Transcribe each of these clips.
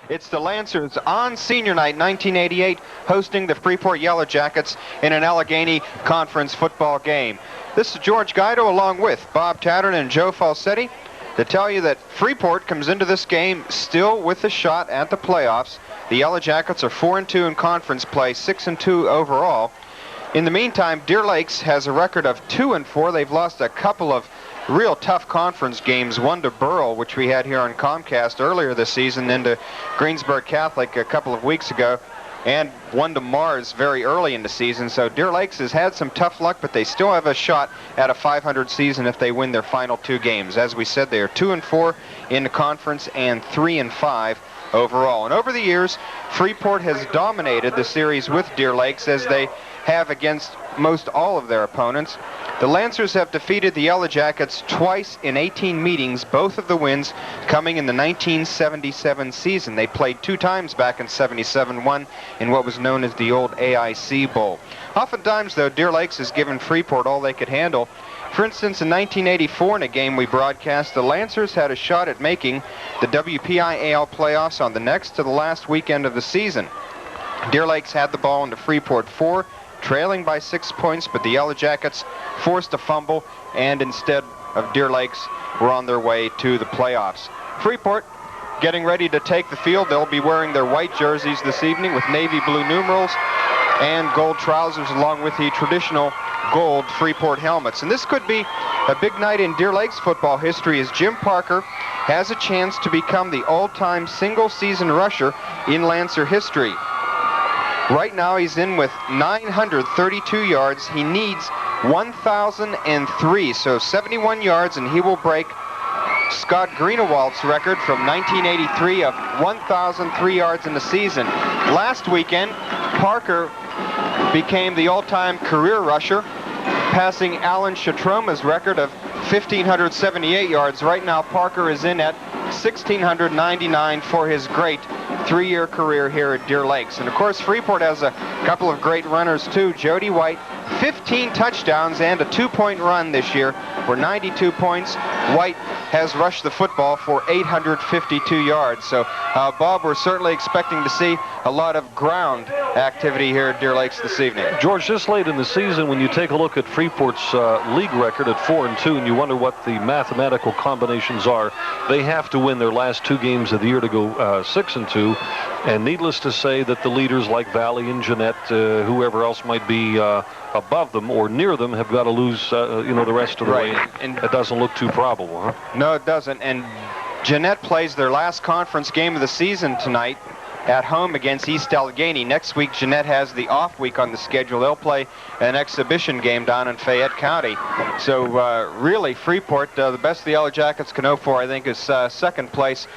It's the Lancers on Senior Night 1988 hosting the Freeport Yellow Jackets in an Allegheny Conference football game. This is George Guido along with Bob Tattern and Joe Falsetti to tell you that Freeport comes into this game still with a shot at the playoffs. The Yellow Jackets are 4-2 in conference play, 6-2 overall. In the meantime, Deer Lakes has a record of 2-4. They've lost a couple of real tough conference games, one to Burrell, which we had here on Comcast earlier this season, then to Greensburg Catholic a couple of weeks ago, and one to Mars very early in the season. So Deer Lakes has had some tough luck, but they still have a shot at a 500 season if they win their final two games. As we said, they are 2-4 in the conference and 3-5 overall. And over the years, Freeport has dominated the series with Deer Lakes, as they have against most all of their opponents. The Lancers have defeated the Yellow Jackets twice in 18 meetings, both of the wins coming in the 1977 season. They played two times back in 77, one in what was known as the old AIC Bowl. Oftentimes, though, Deer Lakes has given Freeport all they could handle. For instance, in 1984, in a game we broadcast, the Lancers had a shot at making the WPIAL playoffs on the next to the last weekend of the season. Deer Lakes had the ball into Freeport 4, trailing by 6 points, but the Yellow Jackets forced a fumble, and instead of Deer Lakes, were on their way to the playoffs. Freeport getting ready to take the field. They'll be wearing their white jerseys this evening with navy blue numerals and gold trousers, along with the traditional gold Freeport helmets. And this could be a big night in Deer Lakes football history, as Jim Parker has a chance to become the all-time single-season rusher in Lancer history. Right now he's in with 932 yards. He needs 1,003, so 71 yards, and he will break Scott Greenewald's record from 1983 of 1,003 yards in the season. Last weekend, Parker became the all-time career rusher, passing Alan Shatroma's record of 1,578 yards. Right now, Parker is in at 1,699 for his great three-year career here at Deer Lakes. And of course, Freeport has a couple of great runners too. Jody White, 15 touchdowns and a 2-point run this year for 92 points. White has rushed the football for 852 yards. So, Bob, we're certainly expecting to see a lot of ground activity here at Deer Lakes this evening. George, this late in the season, when you take a look at Freeport's league record at 4-2, and you wonder what the mathematical combinations are, they have to win their last two games of the year to go 6-2. And needless to say that the leaders like Valley and Jeanette, whoever else might be above them or near them, have got to lose, the rest of the way. And it doesn't look too probable, huh? No, it doesn't. And Jeanette plays their last conference game of the season tonight at home against East Allegheny. Next week, Jeanette has the off week on the schedule. They'll play an exhibition game down in Fayette County. So really, Freeport, the best the Yellow Jackets can hope for, I think, is second place.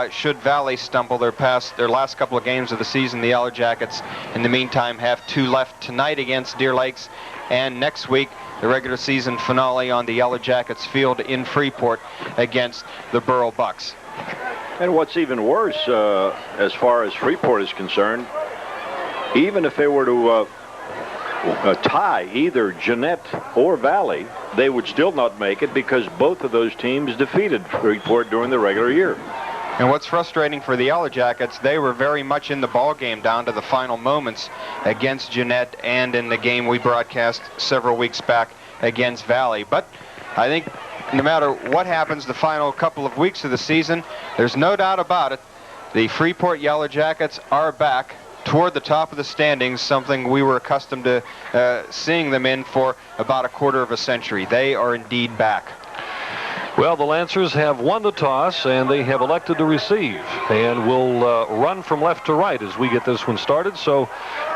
Should Valley stumble their last couple of games of the season, the Yellow Jackets, in the meantime, have two left tonight against Deer Lakes, and next week, the regular season finale on the Yellow Jackets field in Freeport against the Burrell Bucks. And what's even worse, as far as Freeport is concerned, even if they were to tie either Jeanette or Valley, they would still not make it, because both of those teams defeated Freeport during the regular year. And what's frustrating for the Yellow Jackets, they were very much in the ball game down to the final moments against Jeanette and in the game we broadcast several weeks back against Valley. But I think no matter what happens the final couple of weeks of the season, there's no doubt about it, the Freeport Yellow Jackets are back toward the top of the standings, something we were accustomed to seeing them in for about a quarter of a century. They are indeed back. Well, the Lancers have won the toss, and they have elected to receive, and will run from left to right as we get this one started. So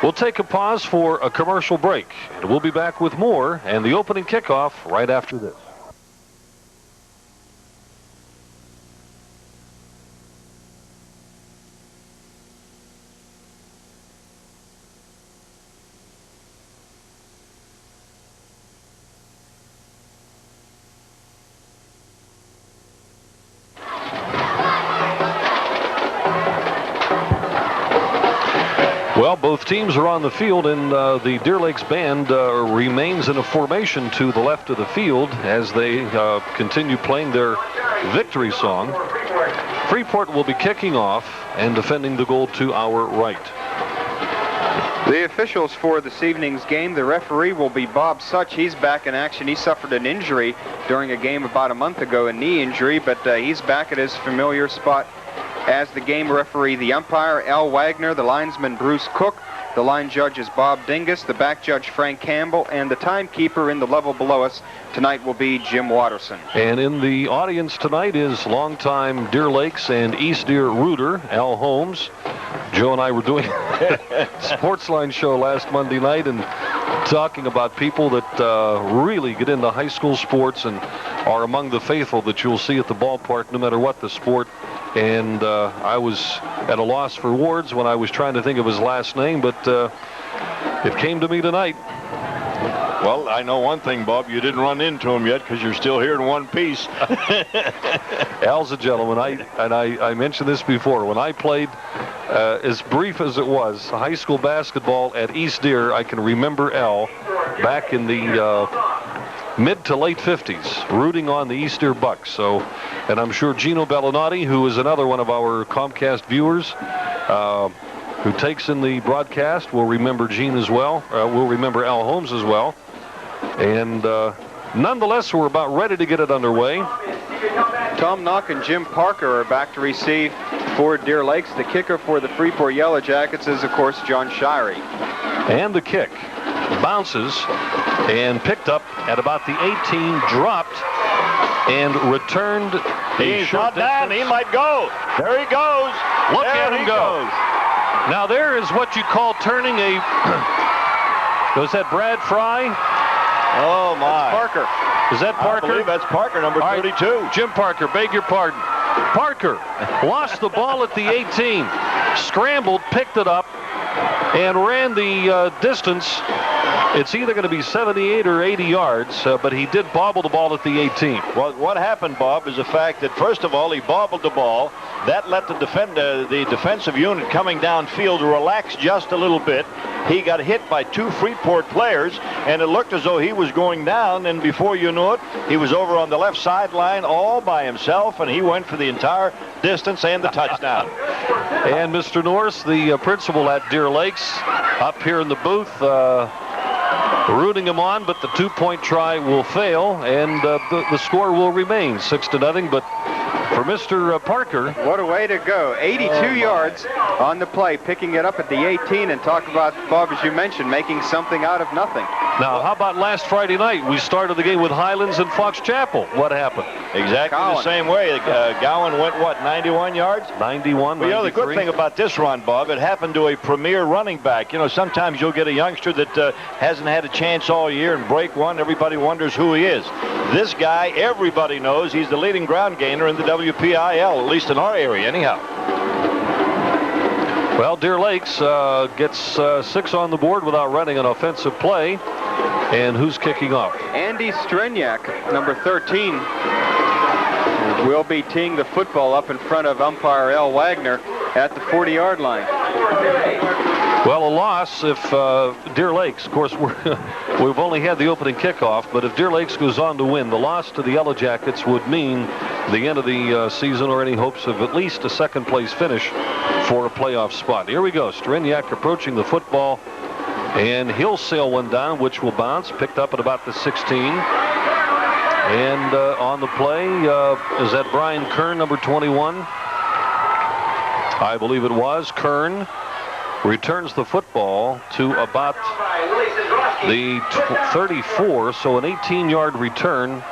we'll take a pause for a commercial break, and we'll be back with more and the opening kickoff right after this. Well, both teams are on the field, and the Deer Lakes band remains in a formation to the left of the field as they continue playing their victory song. Freeport will be kicking off. and defending the goal to our right. The officials for this evening's game, the referee will be Bob Such. He's back in action. He suffered an injury during a game about a month ago, a knee injury, but he's back at his familiar spot as the game referee. The umpire, Al Wagner, the linesman, Bruce Cook. The line judge is Bob Dingus, the back judge, Frank Campbell, and the timekeeper in the level below us tonight will be Jim Watterson. And in the audience tonight is longtime Deer Lakes and East Deer rooter, Al Holmes. Joe and I were doing a Sportsline show last Monday night and talking about people that really get into high school sports and are among the faithful that you'll see at the ballpark no matter what the sport. And I was at a loss for words when I was trying to think of his last name, but it came to me tonight. Well, I know one thing, Bob. You didn't run into him yet because you're still here in one piece. Al's a gentleman. I mentioned this before. When I played, as brief as it was, high school basketball at East Deer, I can remember Al back in the mid to late 50s, rooting on the East Deer Bucks. So, and I'm sure Gino Bellinati, who is another one of our Comcast viewers, who takes in the broadcast, will remember Gene as well. Will remember Al Holmes as well. And nonetheless, we're about ready to get it underway. Tom Knock and Jim Parker are back to receive for Deer Lakes. The kicker for the Freeport Yellow Jackets is, of course, John Shirey. And the kick bounces and picked up at about the 18, dropped and returned. He's not down. He might go. There he goes. Look at him go. Now there is what you call turning a... Was that Brad Fry? Oh, my. That's Parker. Is that Parker? I believe that's Parker, number 32. Jim Parker, beg your pardon. Parker lost the ball at the 18, scrambled, picked it up, and ran the distance. It's either going to be 78 or 80 yards, but he did bobble the ball at the 18. Well, what happened, Bob, is the fact that, first of all, he bobbled the ball. That let the defensive unit coming downfield relax just a little bit. He got hit by two Freeport players, and it looked as though he was going down, and before you knew it, he was over on the left sideline all by himself, and he went for the entire distance and the touchdown. And Mr. Norris, the principal at Deer Lakes, up here in the booth, rooting him on, but the two-point try will fail, and the score will remain 6-0. But for Mr. Parker, what a way to go. 82 yards on the play, picking it up at the 18, and talk about, Bob, as you mentioned, making something out of nothing. Now, how about last Friday night? We started the game with Highlands and Fox Chapel. What happened? Exactly the same way. Gowan went, what, 91 yards? 91, well, you know, the good thing about this run, Bob, it happened to a premier running back. You know, sometimes you'll get a youngster that hasn't had a chance all year and break one. Everybody wonders who he is. This guy, everybody knows he's the leading ground gainer in the WPIL, at least in our area, anyhow. Well, Deer Lakes gets 6 on the board without running an offensive play. And who's kicking off? Andy Streniak, number 13, will be teeing the football up in front of umpire Al Wagner at the 40-yard line. Well, a loss if Deer Lakes, of course, we've only had the opening kickoff, but if Deer Lakes goes on to win, the loss to the Yellow Jackets would mean the end of the season or any hopes of at least a second-place finish for a playoff spot. Here we go. Streniak approaching the football, and he'll sail one down, which will bounce, picked up at about the 16. And on the play, is that Brian Kern, number 21? I believe it was. Kern returns the football to about the 34, so an 18-yard return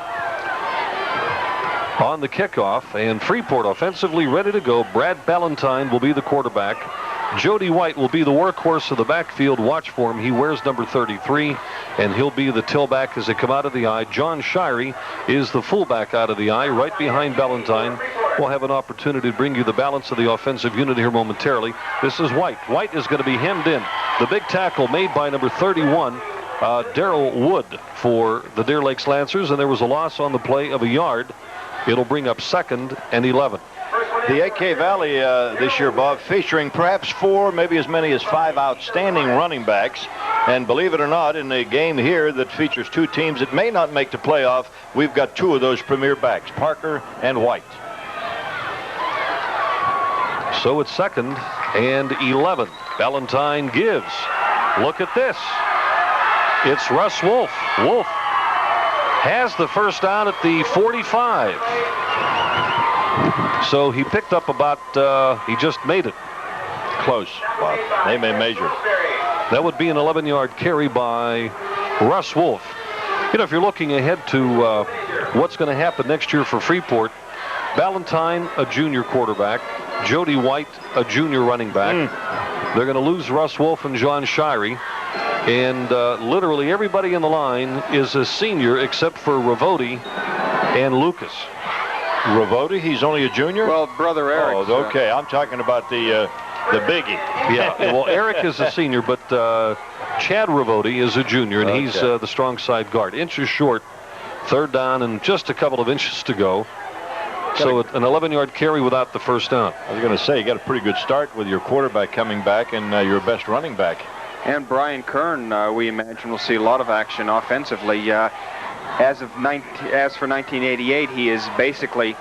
on the kickoff. And Freeport offensively ready to go. Brad Ballantyne will be the quarterback. Jody White will be the workhorse of the backfield. Watch for him. He wears number 33, and he'll be the tailback as they come out of the eye. John Shirey is the fullback out of the eye, right behind Ballantyne. We'll have an opportunity to bring you the balance of the offensive unit here momentarily. This is White. White is going to be hemmed in. The big tackle made by number 31, Darrell Wood, for the Deer Lakes Lancers, and there was a loss on the play of a yard. It'll bring up 2nd and 11. The AK Valley this year, Bob, featuring perhaps 4, maybe as many as 5 outstanding running backs. And believe it or not, in the game here that features 2 teams that may not make the playoff, we've got 2 of those premier backs, Parker and White. So it's 2nd and 11. Valentine gives. Look at this. It's Russ Wolf. Wolf has the first down at the 45. So he picked up about, he just made it. Close. Wow. They may measure. That would be an 11-yard carry by Russ Wolf. You know, if you're looking ahead to what's going to happen next year for Freeport, Valentine, a junior quarterback, Jody White, a junior running back. They're going to lose Russ Wolf and John Shirey. And literally everybody in the line is a senior except for Ravotti and Lucas. Ravotti, he's only a junior? Well, brother Eric. Oh, okay. I'm talking about the biggie. Yeah, well, Eric is a senior, but Chad Ravotti is a junior, and he's the strong side guard. Inches short, 3rd down, and just a couple of inches to go. So an 11-yard carry without the first down. I was going to say, you got a pretty good start with your quarterback coming back and your best running back. And Brian Kern, we imagine, will see a lot of action offensively. As for 1988, he is basically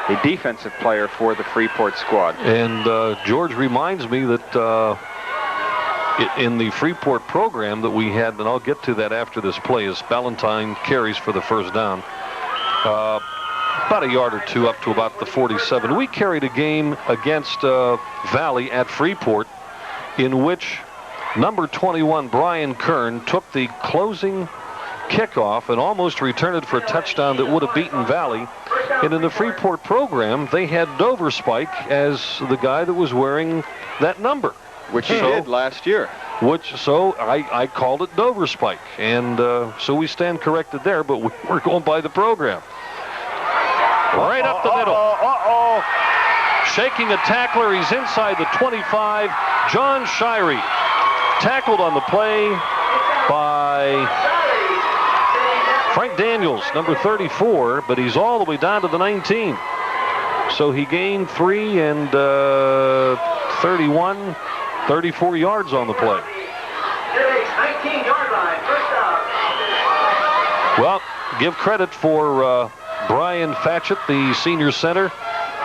a defensive player for the Freeport squad. And George reminds me that in the Freeport program that we had, and I'll get to that after this play, is Valentine carries for the first down. About a yard or two up to about the 47. We carried a game against Valley at Freeport in which number 21, Brian Kern, took the closing kickoff and almost returned it for a touchdown that would have beaten Valley. And in the Freeport program, they had Dover Spike as the guy that was wearing that number. Which he did last year. So I called it Dover Spike. And so we stand corrected there, but we're going by the program. Right up the middle. Shaking a tackler. He's inside the 25. John Shirey tackled on the play by Frank Daniels, number 34, but he's all the way down to the 19. So he gained 3 and 31, 34 yards on the play. 19-yard line, first down. Well, give credit for Brian Fatchett, the senior center,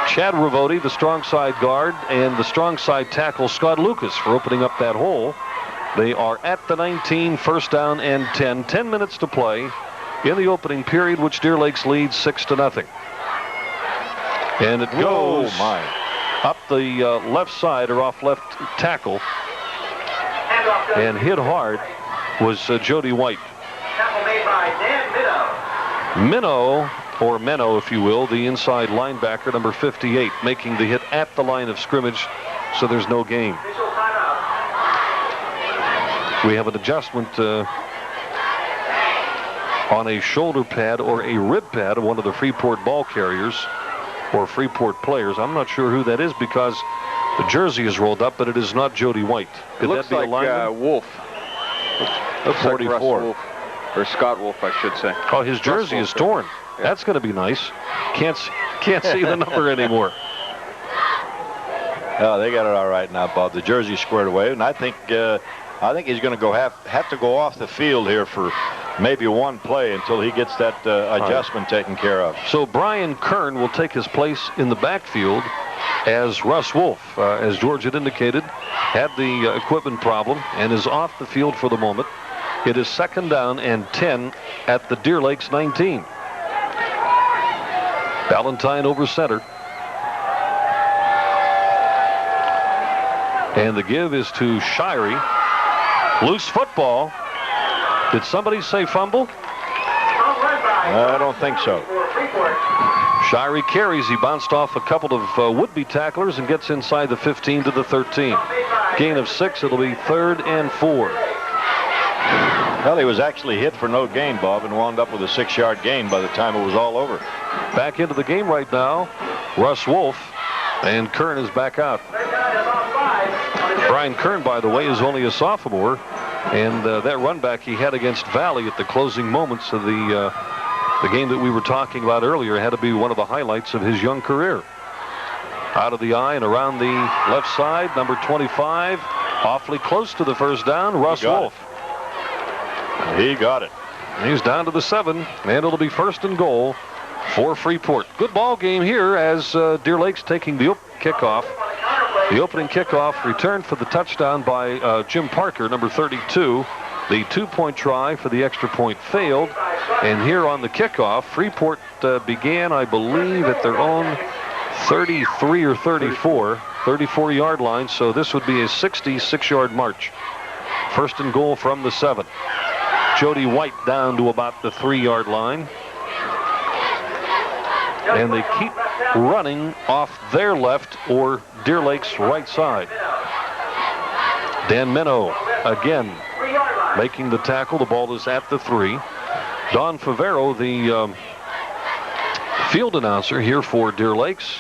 Chad Ravotti, the strong side guard, and the strong side tackle, Scott Lucas, for opening up that hole. They are at the 19, first down and 10. 10 minutes to play in the opening period, which Deer Lakes leads 6-0. And it goes up the left side, or off left tackle, and hit hard was Jody White. Tackle made by Dan Minnow, or Menno, if you will, the inside linebacker, number 58, making the hit at the line of scrimmage, so there's no gain. We have an adjustment on a shoulder pad or a rib pad of one of the Freeport ball carriers or Freeport players. I'm not sure who that is because the jersey is rolled up, but it is not Jody White. Could looks that be like a lineman? Wolf. Looks 44. like Russ Wolf. Or Scott Wolf, I should say. Oh, his jersey is torn. Yeah. That's going to be nice. Can't see the number anymore. Oh, they got it all right now, Bob. The jersey's squared away, and I think he's going to have to go off the field here for maybe one play until he gets that adjustment taken care of. So Brian Kern will take his place in the backfield as Russ Wolf, as George had indicated, had the equipment problem and is off the field for the moment. It is 2nd down and 10 at the Deer Lakes 19. Valentine over center. And the give is to Shirey. Loose football. Did somebody say fumble? I don't think so. Shirey carries. He bounced off a couple of would-be tacklers and gets inside the 15 to the 13. Gain of 6. It'll be 3rd and 4. Well, he was actually hit for no gain, Bob, and wound up with a 6-yard gain by the time it was all over. Back into the game right now, Russ Wolf, and Kern is back out. Brian Kern, by the way, is only a sophomore, and that run back he had against Valley at the closing moments of the game that we were talking about earlier had to be one of the highlights of his young career. Out of the eye and around the left side, number 25, awfully close to the first down, Russ Wolf. He got it. He's down to the 7, and it'll be 1st and goal for Freeport. Good ball game here as Deer Lake's taking the kickoff The opening kickoff returned for the touchdown by Jim Parker, number 32. The 2-point try for the extra point failed. And here on the kickoff, Freeport began, I believe, at their own 33 or 34-yard line. So this would be a 66-yard march. First and goal from the 7. Jody White down to about the 3-yard line. And they keep running off their left or Deer Lake's right side. Dan Minow again making the tackle. The ball is at the 3. Don Favero, the field announcer here for Deer Lakes.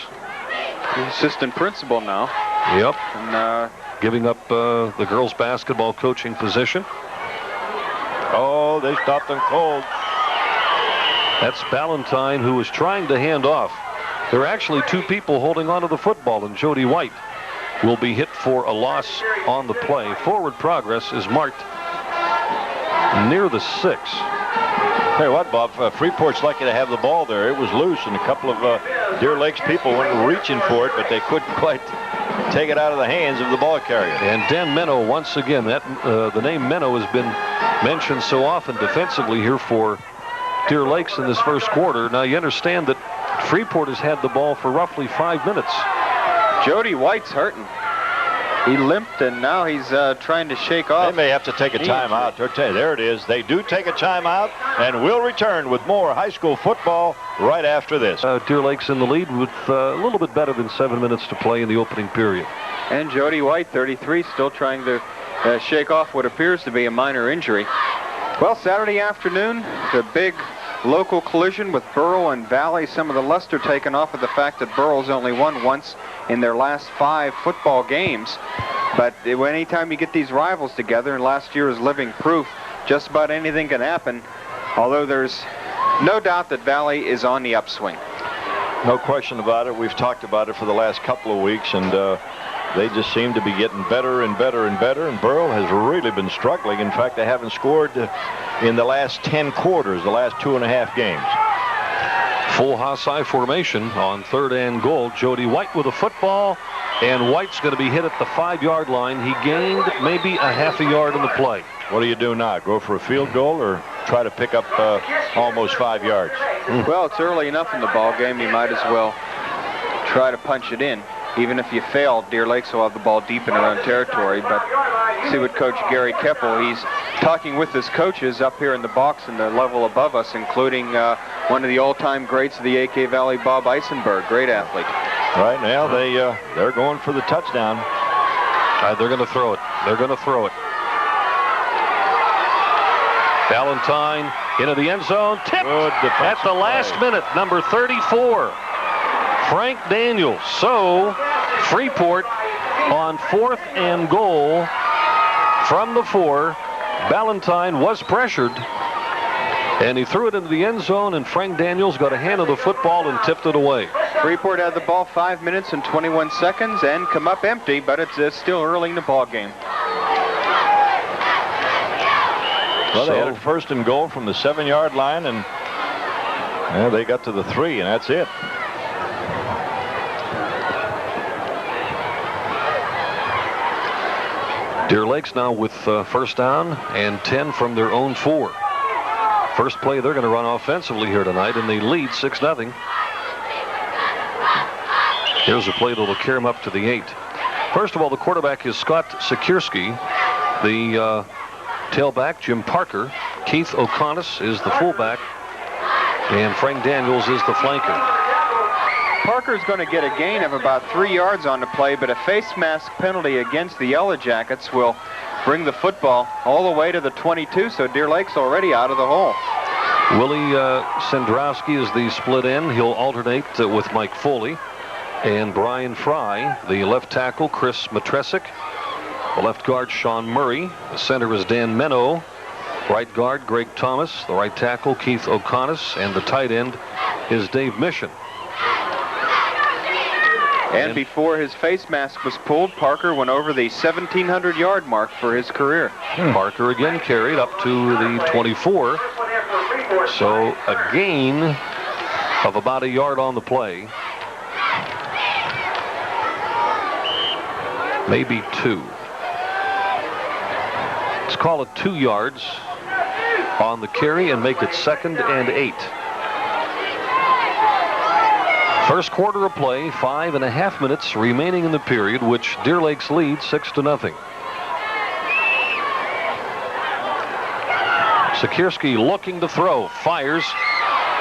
Assistant principal now. Yep. And giving up the girls basketball coaching position. Oh, they stopped them cold. That's Ballantyne, who was trying to hand off. There are actually 2 people holding onto the football, and Jody White will be hit for a loss on the play. Forward progress is marked near the 6. Tell you what, Bob, Freeport's lucky to have the ball there. It was loose, and a couple of Deer Lakes people went reaching for it, but they couldn't quite take it out of the hands of the ball carrier. And Dan Minow, once again, that the name Minow has been mentioned so often defensively here for Deer Lakes in this first quarter. Now you understand that Freeport has had the ball for roughly 5 minutes. Jody White's hurting. He limped, and now he's trying to shake off. They may have to take a timeout. There it is. They do take a timeout, and we'll return with more high school football right after this. Deer Lakes in the lead with a little bit better than 7 minutes to play in the opening period. And Jody White, 33, still trying to shake off what appears to be a minor injury. Well, Saturday afternoon, the big local collision with Borough and Valley. Some of the luster taken off of the fact that Borough's only won once in their last 5 football games. But anytime you get these rivals together, and last year is living proof, just about anything can happen. Although there's no doubt that Valley is on the upswing. No question about it. We've talked about it for the last couple of weeks, and they just seem to be getting better and better and better, and Borough has really been struggling. In fact, they haven't scored in the last 10 quarters, the last 2.5 games. Full Hossie formation on 3rd and goal. Jody White with a football, and White's going to be hit at the 5-yard line. He gained maybe a half a yard in the play. What do you do now? Go for a field goal or try to pick up almost 5 yards? Well, it's early enough in the ball game. You might as well try to punch it in. Even if you fail, Deer Lakes will have the ball deep in their own territory. But see what Coach Gary Keppel, he's talking with his coaches up here in the box and the level above us, including one of the all-time greats of the AK Valley, Bob Eisenberg, great athlete. Right now, they're going for the touchdown. They're going to throw it. They're going to throw it. Ballantyne into the end zone. Tipped at the last minute. Number 34. Frank Daniels. So Freeport on 4th and goal from the 4. Ballantyne was pressured, and he threw it into the end zone, and Frank Daniels got a hand of the football and tipped it away. Freeport had the ball 5 minutes and 21 seconds and come up empty, but it's still early in the ball game. Well, they had it 1st and goal from the 7-yard line, and they got to the 3, and that's it. Deer Lakes now with 1st down and 10 from their own 4. First play they're going to run offensively here tonight, and they lead 6-0. Here's a play that will carry them up to the 8. First of all, the quarterback is Scott Sikierski. The tailback, Jim Parker. Keith O'Connor is the fullback, and Frank Daniels is the flanker. Parker's going to get a gain of about 3 yards on the play, but a face mask penalty against the Yellow Jackets will bring the football all the way to the 22, so Deer Lake's already out of the hole. Willie Sendrowski is the split end. He'll alternate with Mike Foley and Brian Fry. The left tackle, Chris Matresic. The left guard, Sean Murray. The center is Dan Minow. Right guard, Greg Thomas. The right tackle, Keith O'Connor. And the tight end is Dave Mission. And before his face mask was pulled, Parker went over the 1,700-yard mark for his career. Parker again carried up to the 24. So a gain of about a yard on the play. maybe 2. Let's call it 2 yards on the carry and make it 2nd and 8. First quarter of play, 5.5 minutes remaining in the period, which Deer Lakes lead 6-0. Sikierski looking to throw, fires,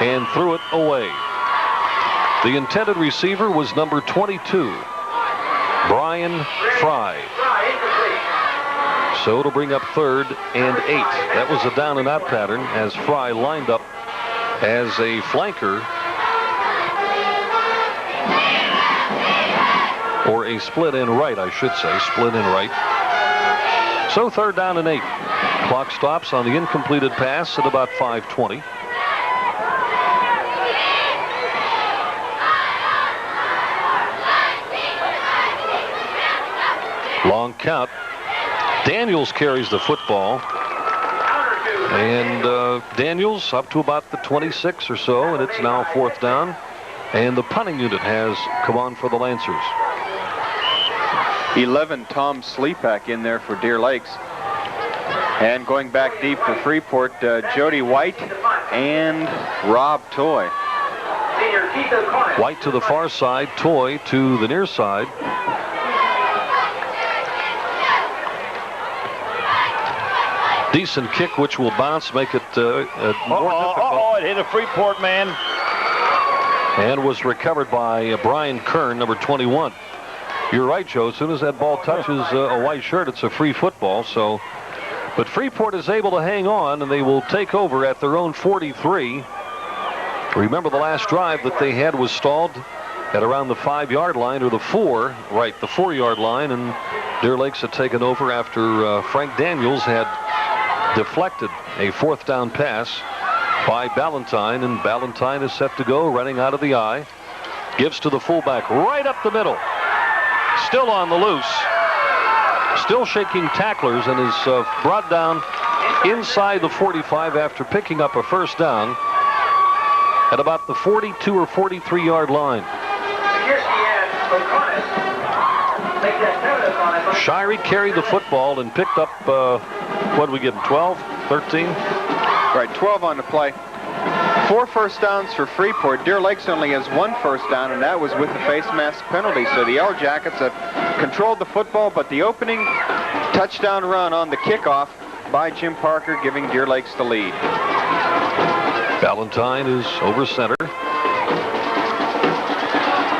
and threw it away. The intended receiver was number 22, Brian Fry. So it'll bring up 3rd and 8. That was a down and out pattern as Fry lined up as a flanker, or a split end right, I should say, split end right. So 3rd down and 8. Clock stops on the incompleted pass at about 5:20. Long count. Daniels carries the football. And Daniels up to about the 26 or so, and it's now 4th down. And the punting unit has come on for the Lancers. 11, Tom Sleepak in there for Deer Lakes. And going back deep for Freeport, Jody White and Rob Toy. White to the far side, Toy to the near side. Decent kick, which will bounce, make it more difficult. It hit a Freeport man. And was recovered by Brian Kern, number 21. You're right, Joe. As soon as that ball touches a white shirt, it's a free football. So, but Freeport is able to hang on, and they will take over at their own 43. Remember, the last drive that they had was stalled at around the 5-yard line, or the 4-yard line, and Deer Lakes had taken over after Frank Daniels had deflected a 4th down pass by Ballantyne, and Ballantyne is set to go, running out of the eye. Gives to the fullback right up the middle. Still on the loose. Still shaking tacklers, and is brought down inside the 45 after picking up a 1st down at about the 42 or 43-yard line. Shirey carried the football and picked up, what did we give him, 12, 13? Right, 12 on the play. 4 first downs for Freeport. Deer Lakes only has 1 first down, and that was with the face mask penalty. So the Yellow Jackets have controlled the football, but the opening touchdown run on the kickoff by Jim Parker giving Deer Lakes the lead. Ballantyne is over center.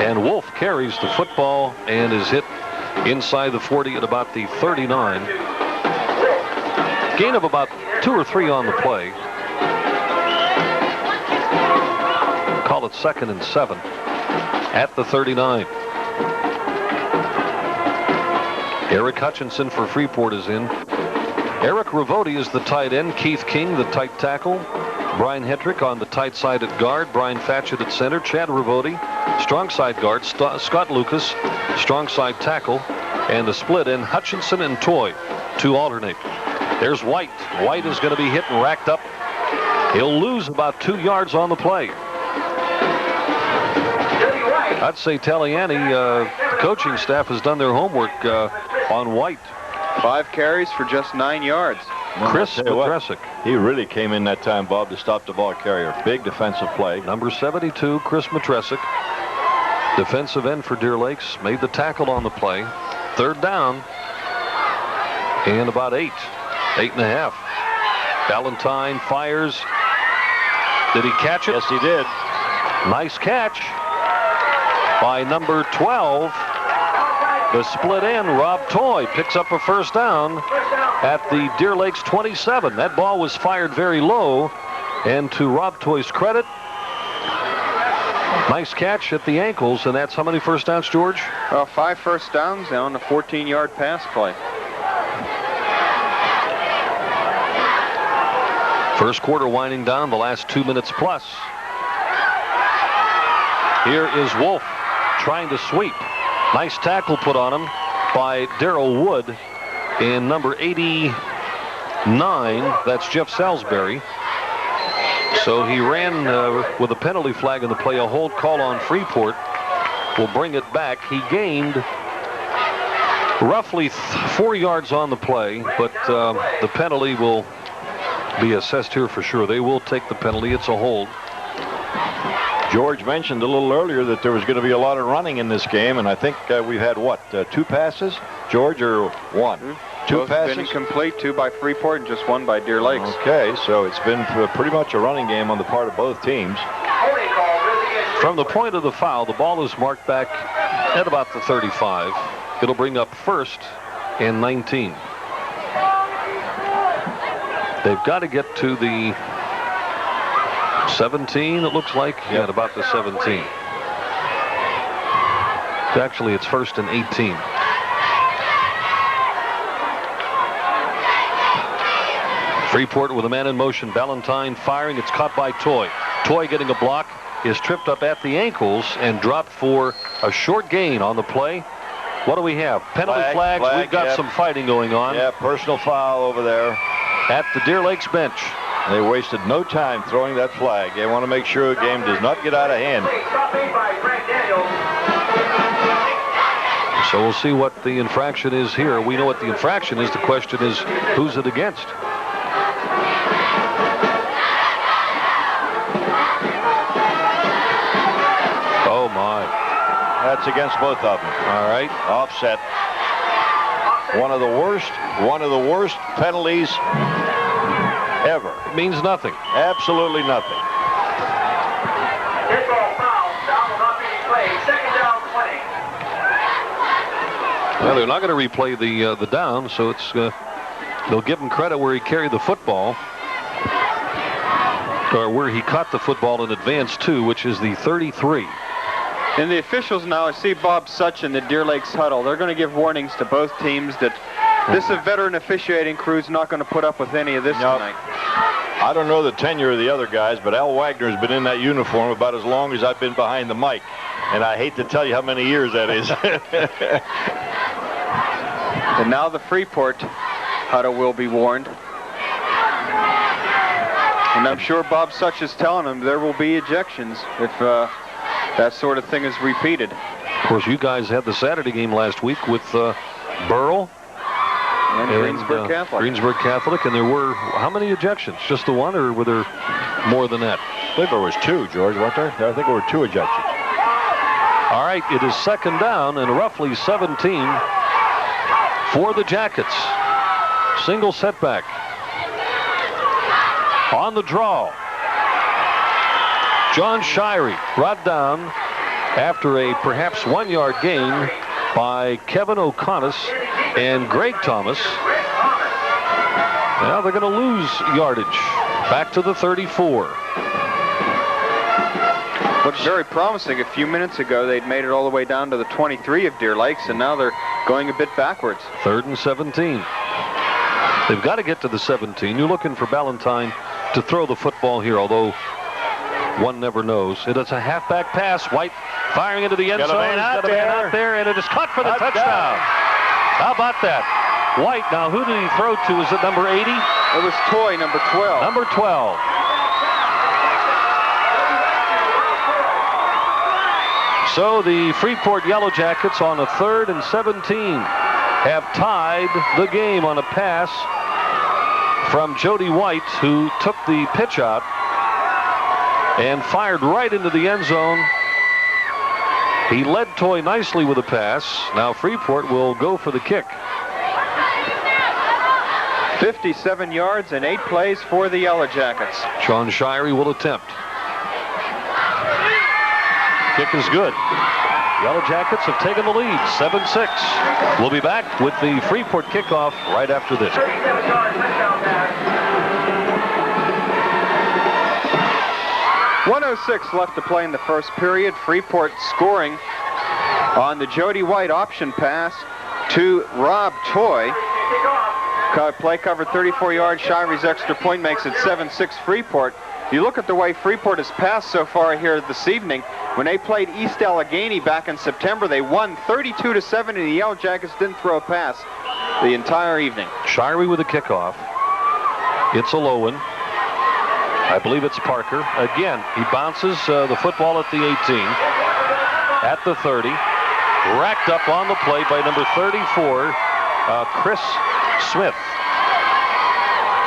And Wolf carries the football and is hit inside the 40 at about the 39. Gain of about 2 or 3 on the play. Call it 2nd and 7 at the 39. Eric Hutchinson for Freeport is in. Eric Ravotti is the tight end. Keith King, the tight tackle. Brian Hedrick on the tight side at guard. Brian Fatchett at center. Chad Ravotti, strong side guard. Scott Lucas, strong side tackle. And the split end, Hutchinson and Toy to alternate. There's White. White is going to be hit and racked up. He'll lose about 2 yards on the play. I'd say Taliani, the coaching staff, has done their homework on White. 5 carries for just 9 yards. Chris Matresic. He really came in that time, Bob, to stop the ball carrier. Big defensive play. Number 72, Chris Matresic, defensive end for Deer Lakes, made the tackle on the play. 3rd down and about 8.5. Ballantyne fires. Did he catch it? Yes, he did. Nice catch by number 12. The split end, Rob Toy, picks up a 1st down at the Deer Lakes 27. That ball was fired very low, and to Rob Toy's credit, nice catch at the ankles, and that's how many first downs, George? Well, 5 first downs on a 14-yard pass play. First quarter winding down, the last 2 minutes plus. Here is Wolf trying to sweep. Nice tackle put on him by Darrell Wood in number 89. That's Jeff Salisbury. So he ran with a penalty flag in the play. A hold call on Freeport will bring it back. He gained Roughly 4 yards on the play, but the penalty will be assessed here for sure. They will take the penalty. It's a hold. George mentioned a little earlier that there was going to be a lot of running in this game, and I think we've had, what, 2 passes, George, or 1? Mm-hmm. 2 Both passes? been complete, 2 by Freeport and just 1 by Deer Lakes. Okay, so it's been pretty much a running game on the part of both teams. From the point of the foul, the ball is marked back at about the 35. It'll bring up first and 19. They've got to get to the 17, it looks like. Yeah, at about the 17. Actually, it's first and 18. Freeport with a man in motion. Ballantyne firing. It's caught by Toy. Toy getting a block. Is tripped up at the ankles and dropped for a short gain on the play. What do we have? Penalty flags. We've got some fighting going on. Yeah, personal foul over there at the Deer Lakes bench. They wasted no time throwing that flag. They want to make sure the game does not get out of hand. So we'll see what the infraction is here. We know what the infraction is. The question is, who's it against? Oh, my. That's against both of them. All right. Offset. One of the worst penalties ever. It means nothing. Absolutely nothing. Well, they're not going to replay the down, so it's they'll give him credit where he carried the football, or where he caught the football in advance too, which is the 33. And the officials now, I see Bob Such in the Deer Lakes huddle. They're going to give warnings to both teams that this veteran officiating crew's not going to put up with any of this tonight. I don't know the tenure of the other guys, but Al Wagner's been in that uniform about as long as I've been behind the mic. And I hate to tell you how many years that is. And now the Freeport huddle will be warned. And I'm sure Bob Such is telling them there will be ejections if that sort of thing is repeated. Of course, you guys had the Saturday game last week with Burrell and Greensburg Catholic. Greensburg Catholic, and there were how many ejections? Just the one, or were there more than that? I believe there was 2, George, weren't there? I think there were 2 ejections. All right, it is second down and roughly 17 for the Jackets. Single setback. On the draw, John Shirey brought down after a perhaps 1-yard gain by Kevin O'Connor and Greg Thomas. Now they're going to lose yardage back to the 34. Looked very promising. A few minutes ago, they'd made it all the way down to the 23 of Deer Lakes, and now they're going a bit backwards. 3rd and 17. They've got to get to the 17. You're looking for Ballantyne to throw the football here, although one never knows. It is a halfback pass. White firing into the end zone. Got a man out there, and it is caught for the touchdown. How about that? White, now who did he throw to? Is it number 80? It was Toy, number 12. Number 12. So the Freeport Yellow Jackets on a 3rd and 17 have tied the game on a pass from Jody White, who took the pitch out and fired right into the end zone. He led Toy nicely with a pass. Now Freeport will go for the kick. 57 yards and 8 plays for the Yellow Jackets. Sean Shirey will attempt. Kick is good. Yellow Jackets have taken the lead, 7-6. We'll be back with the Freeport kickoff right after this. 1:06 left to play in the first period. Freeport scoring on the Jody White option pass to Rob Toy. Play covered 34 yards. Shirey's extra point makes it 7-6 Freeport. You look at the way Freeport has passed so far here this evening. When they played East Allegheny back in September, they won 32-7, and the Yellow Jackets didn't throw a pass the entire evening. Shirey with a kickoff. It's a low one. I believe it's Parker. Again, he bounces the football at the 18, at the 30. racked up on the play by number 34, Chris Smith.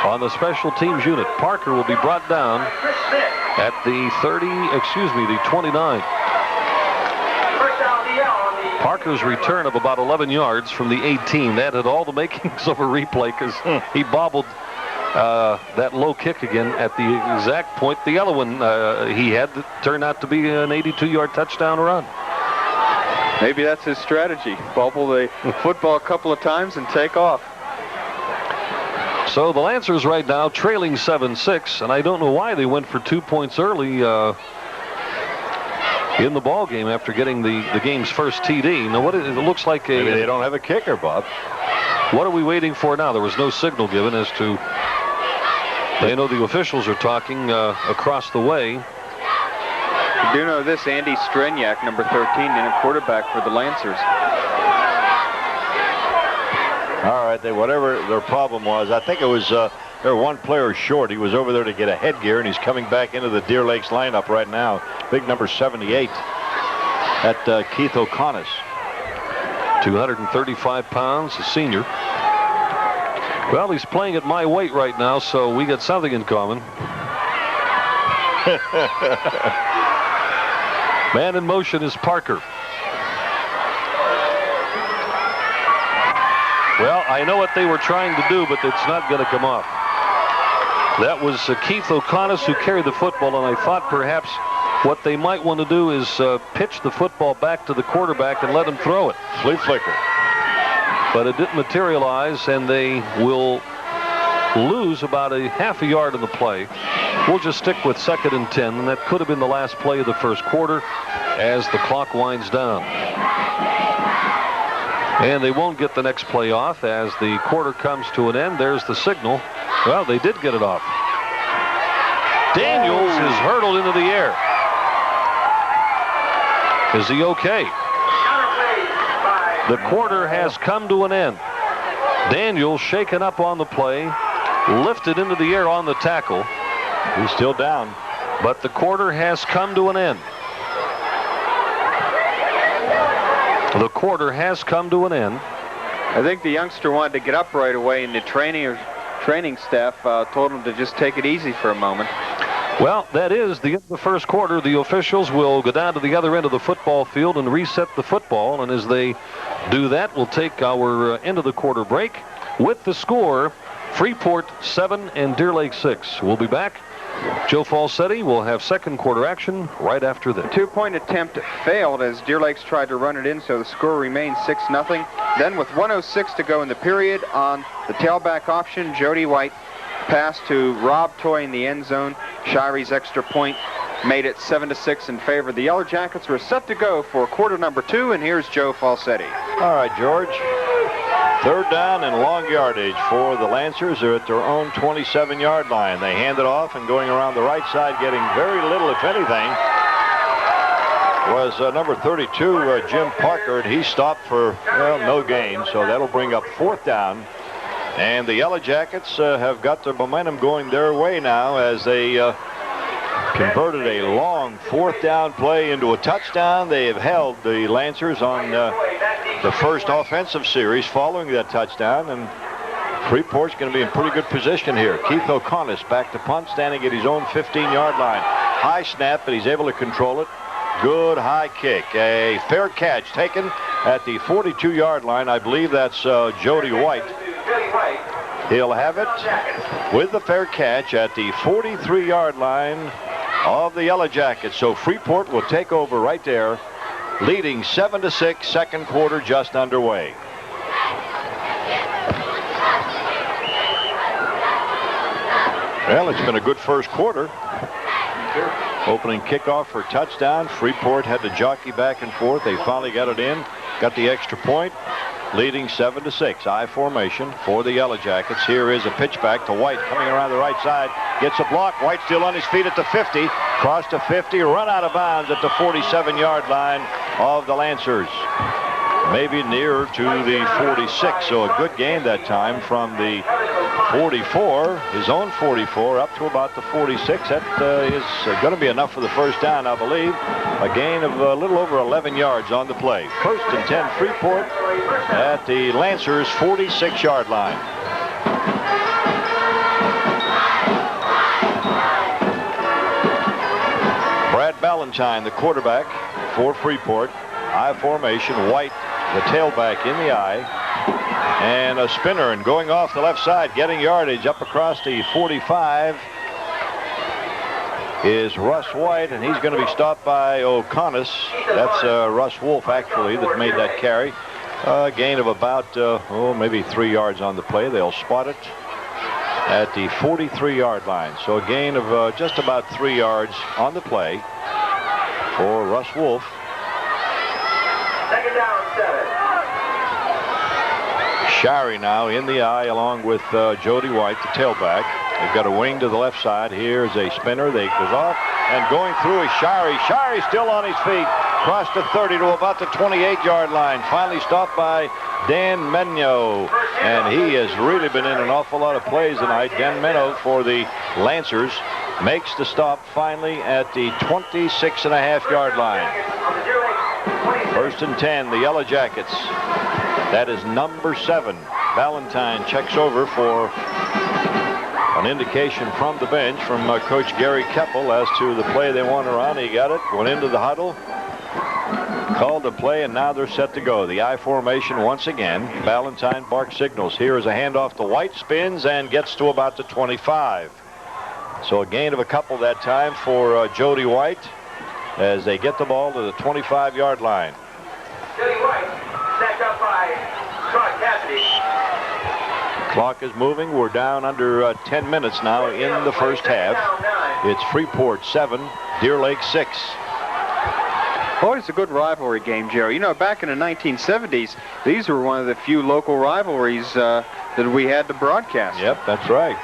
On the special teams unit, Parker will be brought down at the 29. Parker's return of about 11 yards from the 18. That had all the makings of a replay because he bobbled that low kick again at the exact point. The other one he had turned out to be an 82-yard touchdown run. Maybe that's his strategy. Bobble the football a couple of times and take off. So the Lancers right now trailing 7-6, and I don't know why they went for 2 points early in the ball game after getting the game's first TD. Now it looks like maybe they don't have a kicker, Bob. What are we waiting for now? There was no signal given as to. They know the officials are talking across the way. You do know this: Andy Streniak, number 13, in a quarterback for the Lancers. All right, whatever their problem was, I think it was they're one player short. He was over there to get a headgear, and he's coming back into the Deer Lakes lineup right now. Big number 78 at Keith O'Connor. 235 pounds, a senior. Well, he's playing at my weight right now, so we got something in common. Man in motion is Parker. Well, I know what they were trying to do, but it's not going to come off. That was Keith O'Connor who carried the football, and I thought perhaps what they might want to do is pitch the football back to the quarterback and let him throw it. Flea flicker. But it didn't materialize, and they will lose about a half a yard in the play. We'll just stick with 2nd and 10, and that could have been the last play of the first quarter as the clock winds down. And they won't get the next play off as the quarter comes to an end. There's the signal. Well, they did get it off. Daniels is hurtled into the air. Is he okay? The quarter has come to an end. Daniels shaken up on the play, lifted into the air on the tackle. He's still down. But the quarter has come to an end. The quarter has come to an end. I think the youngster wanted to get up right away, and the training staff told him to just take it easy for a moment. Well, that is the end of the first quarter. The officials will go down to the other end of the football field and reset the football. And as they do that, we'll take our end of the quarter break with the score: Freeport 7 and Deer Lake 6. We'll be back. Joe Falsetti will have second quarter action right after this. Two-point attempt failed as Deer Lakes tried to run it in, so the score remains 6-0. Then with 1:06 to go in the period, on the tailback option, Jody White passed to Rob Toy in the end zone. Shire's extra point made it 7-6 in favor of the Yellow Jackets. We're set to go for quarter number 2, and here's Joe Falsetti. All right, George. 3rd down and long yardage for the Lancers. They're at their own 27-yard line. They hand it off, and going around the right side, getting very little, if anything, was number 32, Jim Parker, and he stopped for, well, no gain. So that'll bring up 4th down. And the Yellow Jackets have got their momentum going their way now as they converted a long 4th down play into a touchdown. They have held the Lancers on the first offensive series following that touchdown, and Freeport's going to be in pretty good position here. Keith O'Connor back to punt, standing at his own 15-yard line. High snap, but he's able to control it. Good high kick. A fair catch taken at the 42-yard line. I believe that's Jody White. He'll have it with the fair catch at the 43-yard line of the Yellow Jackets. So Freeport will take over right there, leading 7-6, second quarter just underway. Well, it's been a good first quarter. Opening kickoff for touchdown. Freeport had to jockey back and forth. They finally got it in, got the extra point, leading 7-6. I formation for the Yellow Jackets. Here is a pitch back to White coming around the right side. Gets a block. White still on his feet at the 50. Cross to 50. Run out of bounds at the 47-yard line of the Lancers. Maybe nearer to the 46. So a good gain that time from the 44, his own 44, up to about the 46. That is going to be enough for the first down, I believe. A gain of a little over 11 yards on the play. 1st and 10 Freeport at the Lancers' 46-yard line. Brad Ballantyne, the quarterback for Freeport. I formation, White, the tailback, in the I. And a spinner, and going off the left side, getting yardage up across the 45 is Russ White, and he's going to be stopped by O'Connor. That's Russ Wolf, actually, that made that carry. Gain of about, maybe 3 yards on the play. They'll spot it at the 43-yard line. So a gain of just about 3 yards on the play for Russ Wolf. 2nd down, 7. Shari now in the I, along with Jody White, the tailback. They've got a wing to the left side. Here's a spinner. They goes off, and going through is Shari. Shari still on his feet. Crossed the 30 to about the 28-yard line. Finally stopped by Dan Menno. And he has really been in an awful lot of plays tonight. Dan Menno for the Lancers makes the stop finally at the 26.5-yard line. 1st and 10, the Yellow Jackets. That is number 7. Ballantyne checks over for an indication from the bench from Coach Gary Keppel as to the play they want to run. He got it, went into the huddle, called the play, and now they're set to go. The I formation once again. Ballantyne bark signals. Here is a handoff to White, spins and gets to about the 25. So a gain of a couple that time for Jody White as they get the ball to the 25-yard line. Jody White, snapped up by Clark Cassidy. Clock is moving. We're down under 10 minutes now in the first half. It's Freeport 7, Deer Lake 6. Always a good rivalry game, Jerry. You know, back in the 1970s, these were one of the few local rivalries that we had to broadcast. Yep, that's right.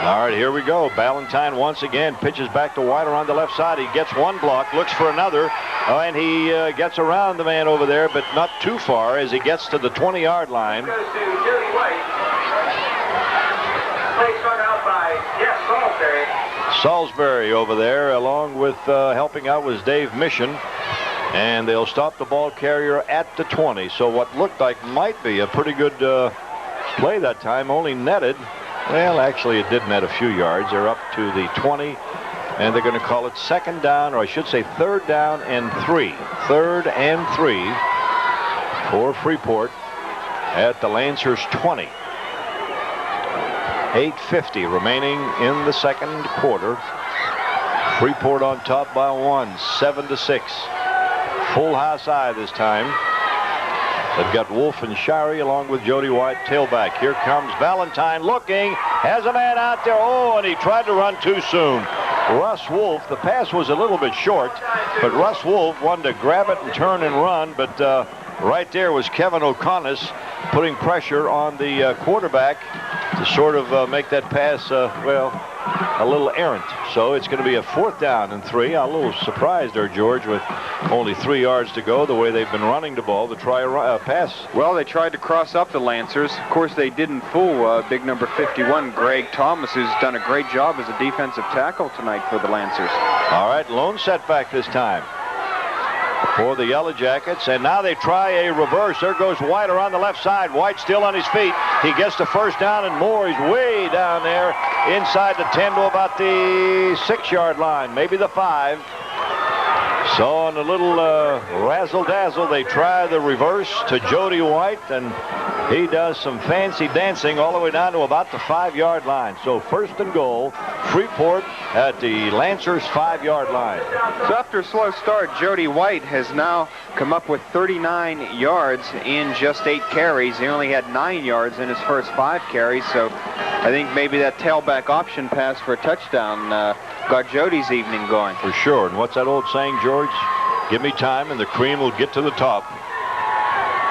All right, here we go. Ballantyne once again pitches back to White on the left side. He gets one block, looks for another, and he gets around the man over there, but not too far as he gets to the 20-yard line. Goes to Jody White. Play struck out by Jeff Salisbury. Salisbury over there, along with helping out was Dave Mission, and they'll stop the ball carrier at the 20. So what looked like might be a pretty good play that time, only netted. Well, actually, it did net a few yards. They're up to the 20, and they're going to call it 2nd down, or I should say 3rd down and 3. 3rd and 3 for Freeport at the Lancers 20. 8:50 remaining in the second quarter. Freeport on top by 1, 7-6. Full house I this time. They've got Wolf and Shari along with Jody White, tailback. Here comes Ballantyne looking, has a man out there. Oh, and he tried to run too soon. Russ Wolf, the pass was a little bit short, but Russ Wolf wanted to grab it and turn and run, but right there was Kevin O'Connor putting pressure on the quarterback to sort of make that pass, a little errant. So it's going to be a 4th down and 3. I'm a little surprised there, George, with only 3 yards to go, the way they've been running the ball to try a pass. Well, they tried to cross up the Lancers. Of course, they didn't fool big number 51, Greg Thomas, who's done a great job as a defensive tackle tonight for the Lancers. All right, lone setback this time for the Yellow Jackets, and now they try a reverse. There goes White around the left side. White still on his feet. He gets the 1st down, and more. He's way down there inside the 10 to about the 6-yard line, maybe the 5. So on a little razzle-dazzle, they try the reverse to Jody White, and he does some fancy dancing all the way down to about the 5-yard line. So 1st and goal, Freeport at the Lancers' 5-yard line. So after a slow start, Jody White has now come up with 39 yards in just 8 carries. He only had 9 yards in his first 5 carries, so I think maybe that tailback option pass for a touchdown got Jody's evening going. For sure. And what's that old saying, George? Give me time and the cream will get to the top.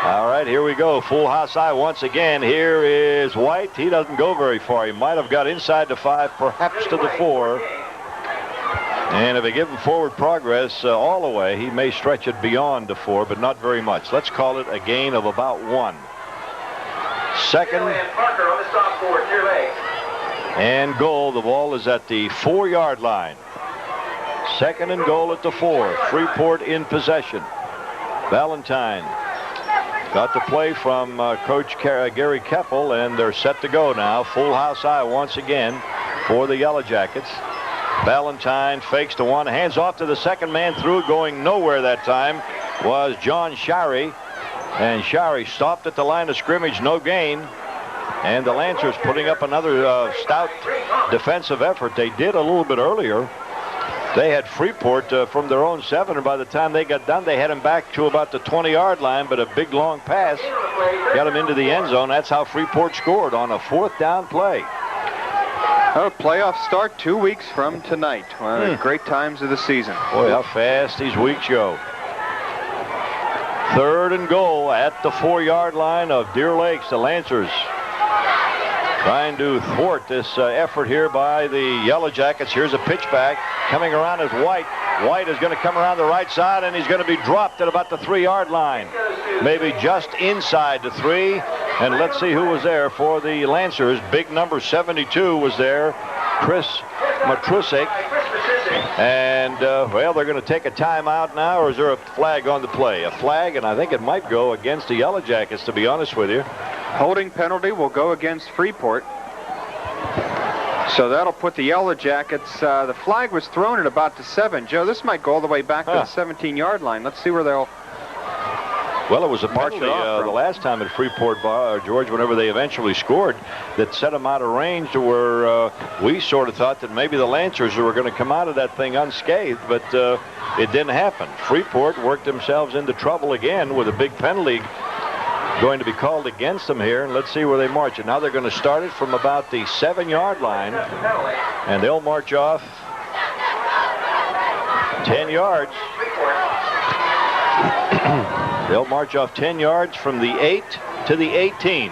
All right, here we go. Full house I once again. Here is White. He doesn't go very far. He might have got inside the 5, perhaps to the 4. And if they give him forward progress all the way, he may stretch it beyond the 4, but not very much. Let's call it a gain of about 1. 2nd and goal. The ball is at the 4-yard line. Second and goal at the 4. Freeport in possession. Valentine got the play from Coach Gary Keppel, and they're set to go now. Full house eye once again for the Yellow Jackets. Valentine fakes to one, hands off to the second man through, going nowhere that time was John Shirey. And Shirey stopped at the line of scrimmage, no gain. And the Lancers putting up another stout defensive effort. They did a little bit earlier. They had Freeport from their own 7, and by the time they got done, they had him back to about the 20-yard line, but a big long pass got him into the end zone. That's how Freeport scored on a 4th down play. Oh, playoff start 2 weeks from tonight. One of the great times of the season. Boy, how fast these weeks go. 3rd and goal at the 4-yard line of Deer Lakes. The Lancers trying to thwart this effort here by the Yellow Jackets. Here's a pitch back. Coming around is White. White is going to come around the right side, and he's going to be dropped at about the 3-yard line. Maybe just inside the 3. And let's see who was there for the Lancers. Big number 72 was there. Chris Matrusik. And, well, they're going to take a timeout now, or is there a flag on the play? A flag, and I think it might go against the Yellow Jackets, to be honest with you. Holding penalty will go against Freeport. So that'll put the Yellow Jackets. The flag was thrown at about the 7. Joe, this might go all the way back to the 17-yard line. Let's see where they'll... Well, it was a penalty the last time at Freeport, George, whenever they eventually scored, that set them out of range to where we sort of thought that maybe the Lancers were going to come out of that thing unscathed, but it didn't happen. Freeport worked themselves into trouble again with a big penalty going to be called against them here, and let's see where they march it. Now they're going to start it from about the 7-yard line, and they'll march off 10 yards. They'll march off 10 yards from the 8 to the 18.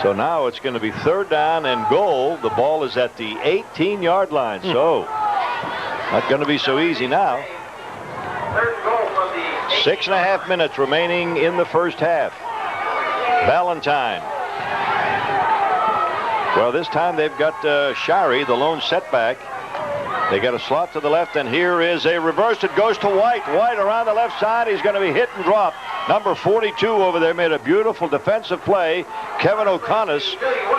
So now it's going to be 3rd down and goal. The ball is at the 18-yard line. So not going to be so easy now. 6.5 minutes remaining in the first half. Valentine. Well, this time they've got Shirey, the lone setback. They got a slot to the left, and here is a reverse. It goes to White. White around the left side. He's going to be hit and dropped. Number 42 over there made a beautiful defensive play. Kevin O'Connor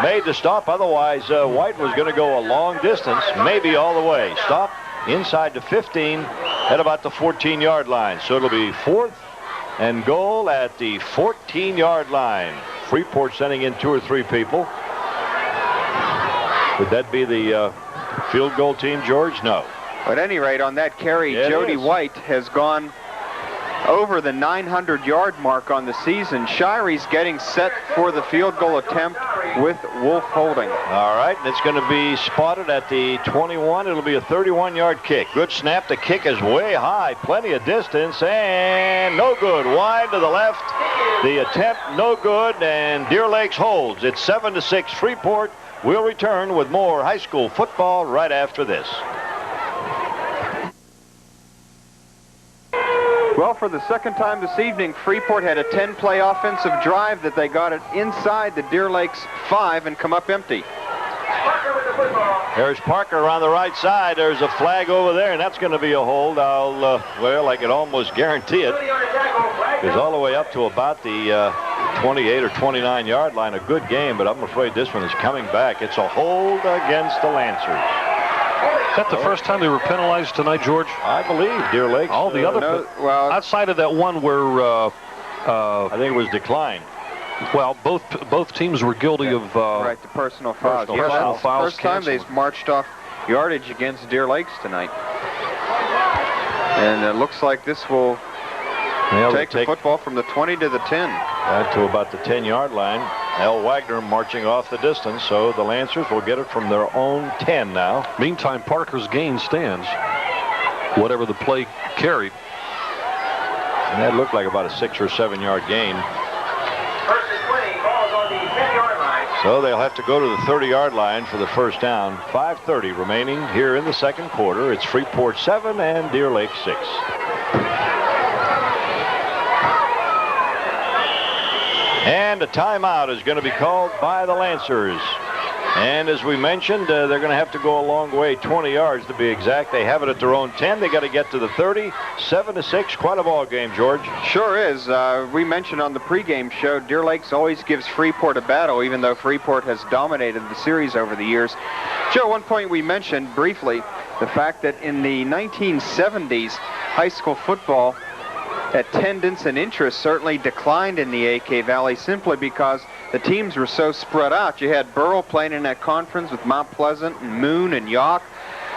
made the stop. Otherwise, White was going to go a long distance, maybe all the way. Stop inside the 15 at about the 14-yard line. So it'll be 4th and goal at the 14-yard line. Freeport sending in 2 or 3 people. Would that be the field goal team, George? No. At any rate, on that carry, Jody White has gone over the 900-yard mark on the season. Shirey's getting set for the field goal attempt with Wolf holding. All right, and it's going to be spotted at the 21. It'll be a 31-yard kick. Good snap. The kick is way high, plenty of distance, and no good. Wide to the left. The attempt no good, and Deer Lakes holds. It's 7-6. Freeport will return with more high school football right after this. Well, for the second time this evening, Freeport had a 10-play offensive drive that they got it inside the Deer Lakes 5 and come up empty. There's Parker around the right side. There's a flag over there, and that's going to be a hold. Well, I can almost guarantee it. It's all the way up to about the 28 or 29-yard line. A good game, but I'm afraid this one is coming back. It's a hold against the Lancers. Is that the first time they were penalized tonight, George? I believe Deer Lakes. All the other, well, outside of that one where I think it was declined. Well, both teams were guilty of right, the personal fouls. Personal fouls. First time they've marched off yardage against Deer Lakes tonight, and it looks like this will take the football from the 20 to the 10. To about the 10-yard line. Al Wagner marching off the distance, so the Lancers will get it from their own 10 now. Meantime, Parker's gain stands, whatever the play carried. And that looked like about a 6 or 7 yard gain. First and 20, ball's on the 10-yard line. So they'll have to go to the 30-yard line for the first down. 5:30 remaining here in the second quarter. It's Freeport 7 and Deer Lake 6. And a timeout is going to be called by the Lancers. And as we mentioned, they're going to have to go a long way, 20 yards to be exact. They have it at their own 10. They got to get to the 30. 7-6, quite a ball game, George. Sure is. We mentioned on the pregame show, Deer Lakes always gives Freeport a battle, even though Freeport has dominated the series over the years. Joe, one point we mentioned briefly, the fact that in the 1970s, high school football attendance and interest certainly declined in the AK Valley simply because the teams were so spread out. You had Burrell playing in that conference with Mount Pleasant and Moon and York.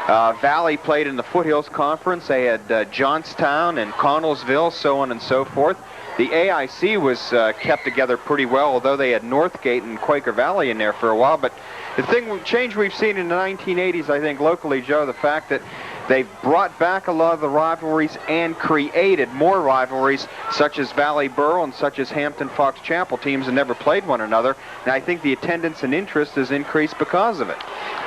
Valley played in the Foothills Conference. They had Johnstown and Connellsville, so on and so forth. The AIC was kept together pretty well, although they had Northgate and Quaker Valley in there for a while. But the change we've seen in the 1980s, I think, locally, Joe, the fact that they've brought back a lot of the rivalries and created more rivalries, such as Valley Burrell and such as Hampton Fox Chapel. Teams that never played one another. And I think the attendance and interest has increased because of it.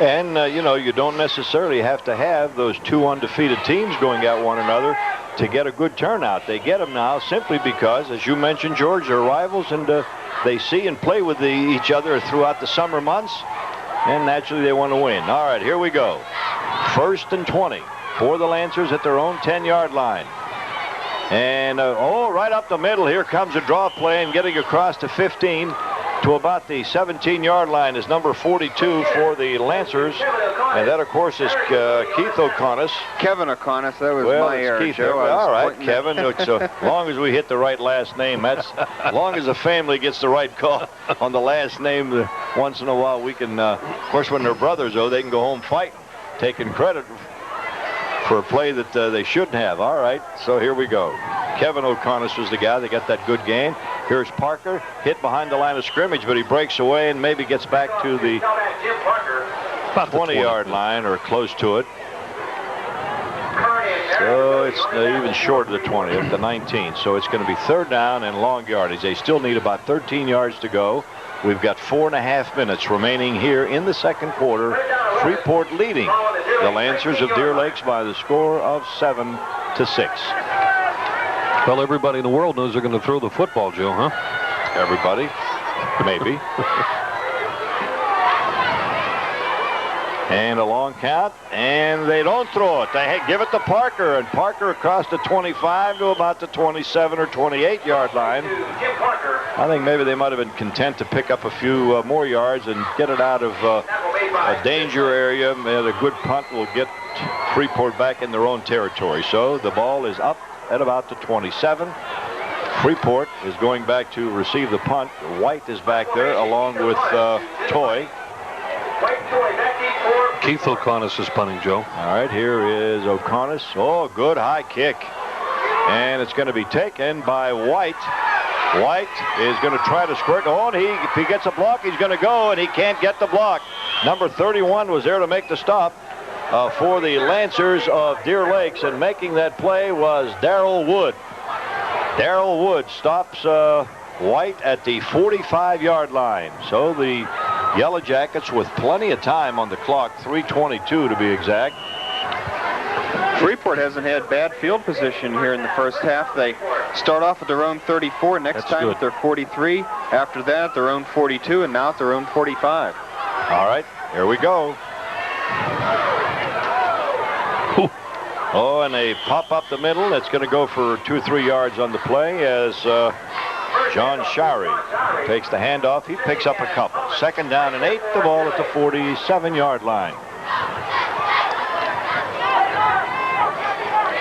And, you don't necessarily have to have those two undefeated teams going at one another to get a good turnout. They get them now simply because, as you mentioned, George, they're rivals, and they see and play with each other throughout the summer months, and naturally they want to win. All right, here we go. 1st and 20 for the Lancers at their own 10-yard line. And, right up the middle, here comes a draw play, and getting across to 15 to about the 17-yard line is number 42 for the Lancers. And that, of course, is Keith O'Connor. Kevin O'Connor, that was my error, Joe. All right, Kevin. As long as we hit the right last name, as long as the family gets the right call on the last name, once in a while we can, of course, when they're brothers, though, they can go home fighting, taking credit for a play that they shouldn't have. All right, so here we go. Kevin O'Connor was the guy that got that good gain. Here's Parker, hit behind the line of scrimmage, but he breaks away and maybe gets back to the 20-yard line or close to it. So it's even short of the 20, at the 19. So it's going to be 3rd down and long yardage. They still need about 13 yards to go. We've got 4.5 minutes remaining here in the second quarter. Freeport leading the Lancers of Deer Lakes by the score of 7-6. Well, everybody in the world knows they're going to throw the football, Joe, huh? Everybody? Maybe. And a long count, and they don't throw it. They give it to Parker, and Parker across the 25 to about the 27 or 28-yard line. I think maybe they might have been content to pick up a few more yards and get it out of a danger area. And a good punt will get Freeport back in their own territory. So the ball is up at about the 27. Freeport is going back to receive the punt. White is back there along with Toy. Keith O'Connor is punting, Joe. All right, here is O'Connor. Oh, good high kick. And it's going to be taken by White. White is going to try to squirt. Oh, and if he gets a block, he's going to go, and he can't get the block. Number 31 was there to make the stop for the Lancers of Deer Lakes, and making that play was Darrell Wood. Darrell Wood stops White at the 45-yard line. So the Yellow Jackets with plenty of time on the clock, 3:22 to be exact. Freeport hasn't had bad field position here in the first half. They start off at their own 34, next time at their 43, after that their own 42, and now at their own 45. All right, here we go. Oh, and they pop up the middle. That's going to go for 2-3 yards on the play as John Shari takes the handoff. He picks up a couple. 2nd down and 8, the ball at the 47-yard line.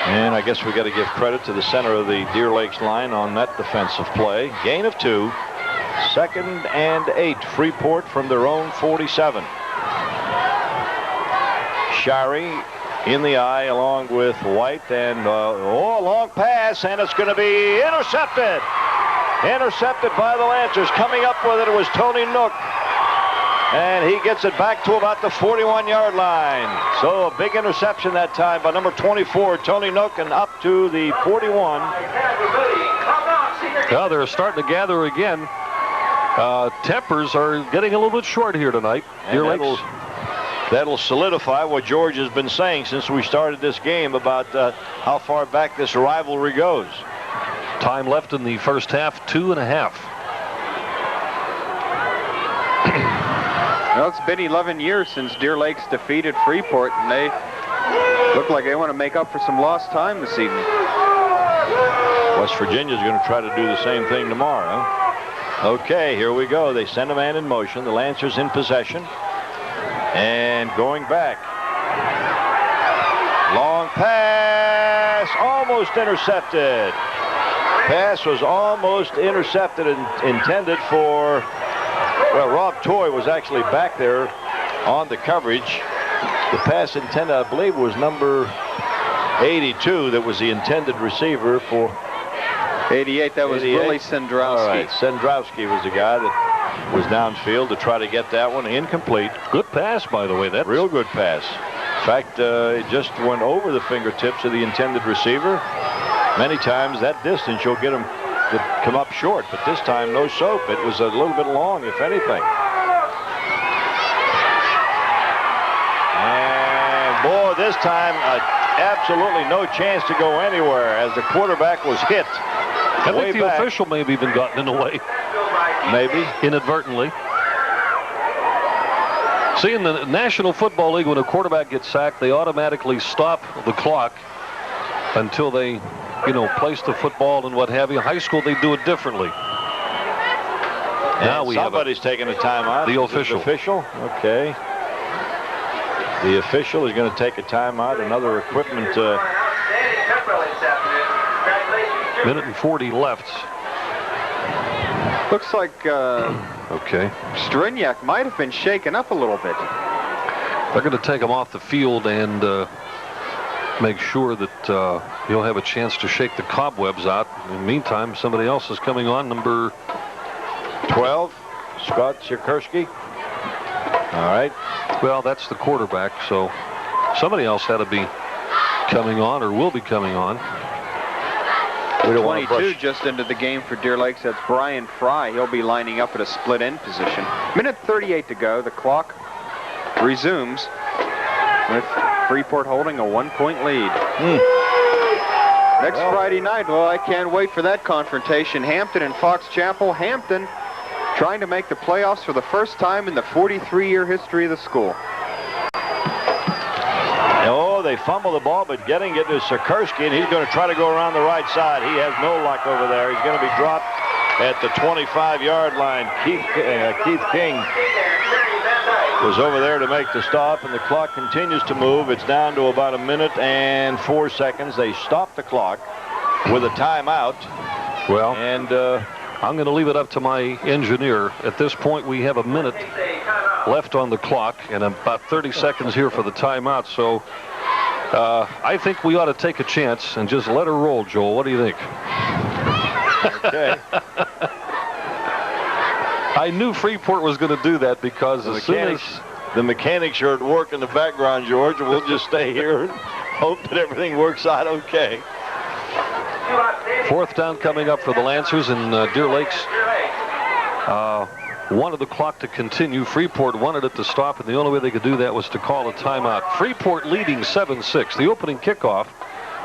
And I guess we got to give credit to the center of the Deer Lakes line on that defensive play. Gain of 2. 2nd and 8. Freeport from their own 47. Shari in the eye along with White, and a long pass, and it's going to be intercepted. Intercepted by the Lancers. Coming up with it was Tony Nook, and he gets it back to about the 41-yard line. So a big interception that time by number 24, Tony Nook, and up to the 41. Well, they're starting to gather again. Tempers are getting a little bit short here tonight. Deer Lakes. That'll solidify what George has been saying since we started this game about how far back this rivalry goes. Time left in the first half, 2.5. Well, it's been 11 years since Deer Lakes defeated Freeport, and they look like they want to make up for some lost time this evening. West Virginia's going to try to do the same thing tomorrow. Okay, here we go. They send a man in motion. The Lancers in possession. And going back. Long pass, almost intercepted. Pass was almost intercepted and intended for, well, Rob Toy was actually back there on the coverage. The pass intended, I believe, was number 82 that was the intended receiver for 88, that was Willie Sendrowski. All right, Sendrowski was the guy that was downfield to try to get that one incomplete. Good pass, by the way. That's real good pass. In fact, it just went over the fingertips of the intended receiver. Many times that distance you'll get them to come up short, but this time no soap. It was a little bit long, if anything. And boy, this time absolutely no chance to go anywhere as the quarterback was hit. I think the official may have even gotten in the way. Maybe. Inadvertently. See, in the National Football League, when a quarterback gets sacked, they automatically stop the clock until they, place the football and what have you. High school, they do it differently. Now somebody's taking a timeout. The official. Okay. The official is going to take a timeout. Another equipment. Minute and 40 left. Looks like okay. Striniak might have been shaken up a little bit. They're going to take him off the field and make sure that he'll have a chance to shake the cobwebs out. In the meantime, somebody else is coming on, number 12, Scott Sikorsky. All right. Well, that's the quarterback, so somebody else had to be coming on or will be coming on. 22 just into the game for Deer Lakes. That's Brian Fry. He'll be lining up at a split end position. Minute 38 to go. The clock resumes with Freeport holding a 1-point lead. Next Friday night, well, I can't wait for that confrontation. Hampton and Fox Chapel. Hampton trying to make the playoffs for the first time in the 43-year history of the school. Oh, they fumble the ball, but getting it to Sikorsky, and he's going to try to go around the right side. He has no luck over there. He's going to be dropped at the 25-yard line. Keith King was over there to make the stop, and the clock continues to move. It's down to about 1 minute and 4 seconds. They stop the clock with a timeout. Well, and I'm going to leave it up to my engineer. At this point, we have 1 minute left on the clock and about 30 seconds here for the timeout. So I think we ought to take a chance and just let her roll, Joel. What do you think? Okay. I knew Freeport was going to do that because as soon as the mechanics are at work in the background, George, and we'll just stay here and hope that everything works out okay. Fourth down coming up for the Lancers, and Deer Lakes wanted the clock to continue. Freeport wanted it to stop, and the only way they could do that was to call a timeout. Freeport leading 7-6. The opening kickoff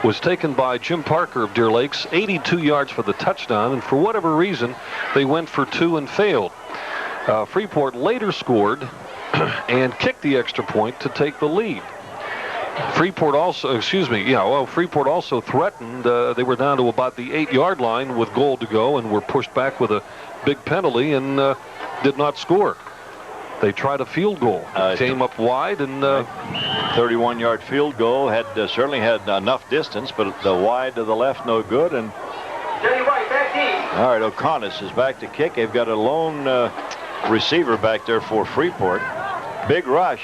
was taken by Jim Parker of Deer Lakes, 82 yards for the touchdown, and for whatever reason, they went for two and failed. Freeport later scored and kicked the extra point to take the lead. Freeport also threatened. They were down to about the 8-yard line with goal to go and were pushed back with a big penalty and did not score. They tried a field goal. Came up wide and 31-yard field goal had certainly had enough distance, but the wide to the left no good. And all right, O'Connor is back to kick. They've got a lone receiver back there for Freeport. Big rush,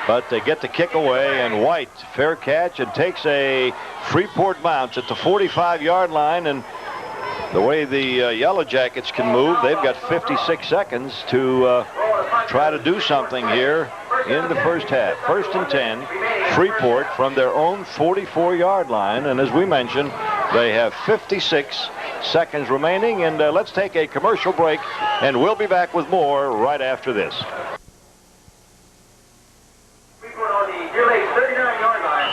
but they get the kick away, and White fair catch and takes a Freeport bounce at the 45-yard line. And the way the Yellow Jackets can move, they've got 56 seconds to try to do something here in the first half. 1st and 10, Freeport from their own 44-yard line. And as we mentioned, they have 56 seconds remaining. And let's take a commercial break, and we'll be back with more right after this. Freeport on the Deer Lakes 39-yard line.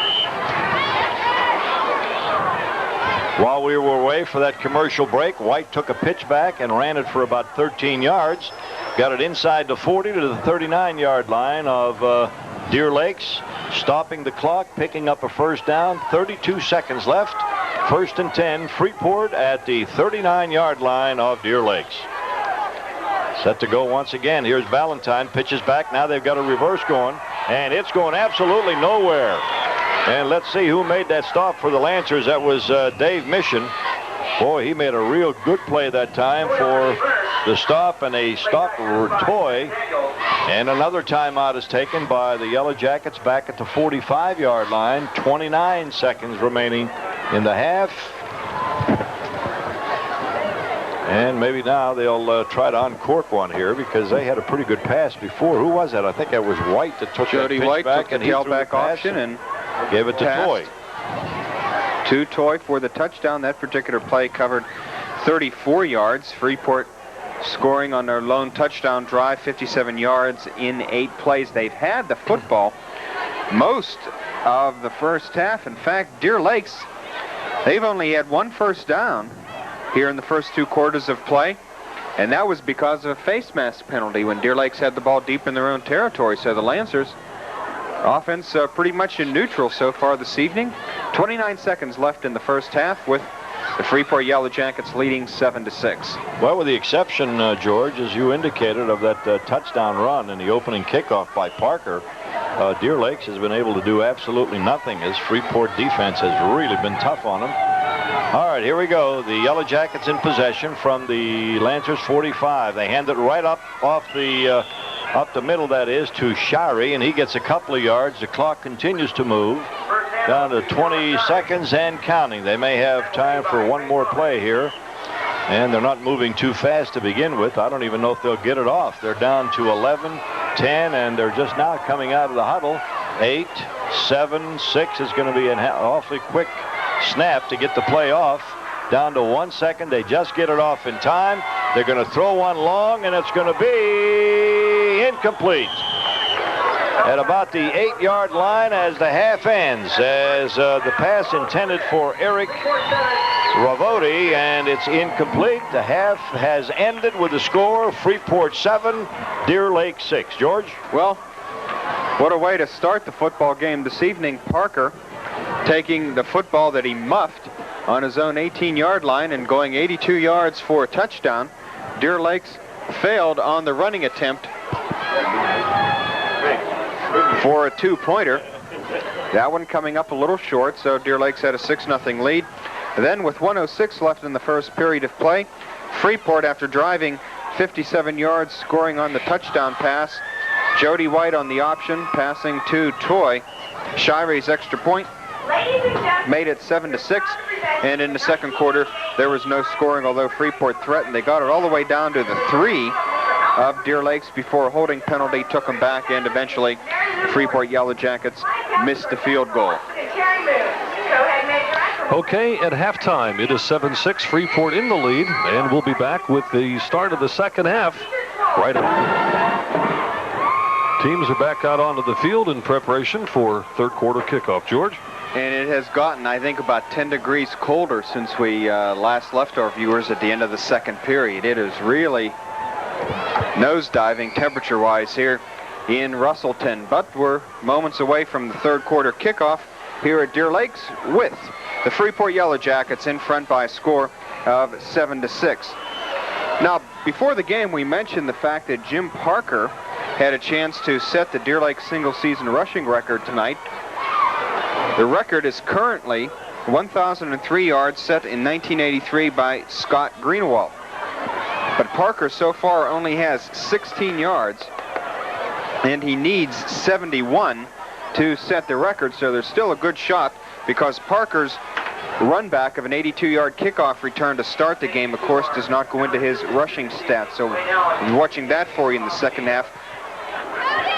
While we were away for that commercial break, White took a pitch back and ran it for about 13 yards. Got it inside the 40 to the 39-yard line of Deer Lakes. Stopping the clock, picking up a first down. 32 seconds left. 1st and 10. Freeport at the 39-yard line of Deer Lakes. Set to go once again. Here's Valentine. Pitches back. Now they've got a reverse going. And it's going absolutely nowhere. And let's see who made that stop for the Lancers. That was Dave Mission. Boy, he made a real good play that time for the stop, and a stop for Toy. And another timeout is taken by the Yellow Jackets back at the 45-yard line. 29 seconds remaining in the half. And maybe now they'll try to uncork one here, because they had a pretty good pass before. Who was that? I think that was White that took Jody that pitch White back, took the tailback option and gave it to Toy. To Toy for the touchdown. That particular play covered 34 yards. Freeport scoring on their lone touchdown drive, 57 yards in 8 plays. They've had the football most of the first half. In fact, Deer Lakes, they've only had 1 first down here in the first 2 quarters of play, and that was because of a face mask penalty when Deer Lakes had the ball deep in their own territory. So the Lancers offense pretty much in neutral so far this evening. 29 seconds left in the first half, with the Freeport Yellow Jackets leading 7-6. Well, with the exception, George, as you indicated, of that touchdown run in the opening kickoff by Parker, Deer Lakes has been able to do absolutely nothing, as Freeport defense has really been tough on them. All right, here we go. The Yellow Jackets in possession from the Lancers 45. They hand it right up off the up the middle, that is, to Shirey, and he gets a couple of yards. The clock continues to move down to 20 seconds and counting. They may have time for one more play here, and they're not moving too fast to begin with. I don't even know if they'll get it off. They're down to 11, 10, and they're just now coming out of the huddle. 8, 7, 6 is going to be an awfully quick snap to get the play off. Down to 1 second. They just get it off in time. They're going to throw one long, and it's going to be incomplete at about the 8-yard line as the half ends, as the pass intended for Eric Ravotti, and it's incomplete. The half has ended with the score: Freeport 7, Deer Lake 6. George? Well, what a way to start the football game this evening. Parker taking the football that he muffed on his own 18-yard line and going 82 yards for a touchdown. Deer Lakes failed on the running attempt for a 2-pointer. That one coming up a little short, so Deer Lakes had a 6-0 lead. Then with 1:06 left in the first period of play, Freeport, after driving 57 yards, scoring on the touchdown pass. Jody White on the option, passing to Toy. Shirey's extra point made it 7-6, and in the second quarter there was no scoring, although Freeport threatened. They got it all the way down to the 3 of Deer Lakes before a holding penalty took them back, and eventually Freeport Yellow Jackets missed the field goal. Okay, at halftime it is 7-6, Freeport in the lead, and we'll be back with the start of the second half right after. Teams are back out onto the field in preparation for third quarter kickoff. George? And it has gotten, I think, about 10 degrees colder since we last left our viewers at the end of the second period. It is really nosediving temperature-wise here in Russellton. But we're moments away from the third quarter kickoff here at Deer Lakes, with the Freeport Yellow Jackets in front by a score of 7-6. Now, before the game, we mentioned the fact that Jim Parker had a chance to set the Deer Lakes single-season rushing record tonight. The record is currently 1,003 yards, set in 1983 by Scott Greenwald. But Parker so far only has 16 yards, and he needs 71 to set the record, so there's still a good shot, because Parker's run back of an 82-yard kickoff return to start the game, of course, does not go into his rushing stats. So we're watching that for you in the second half.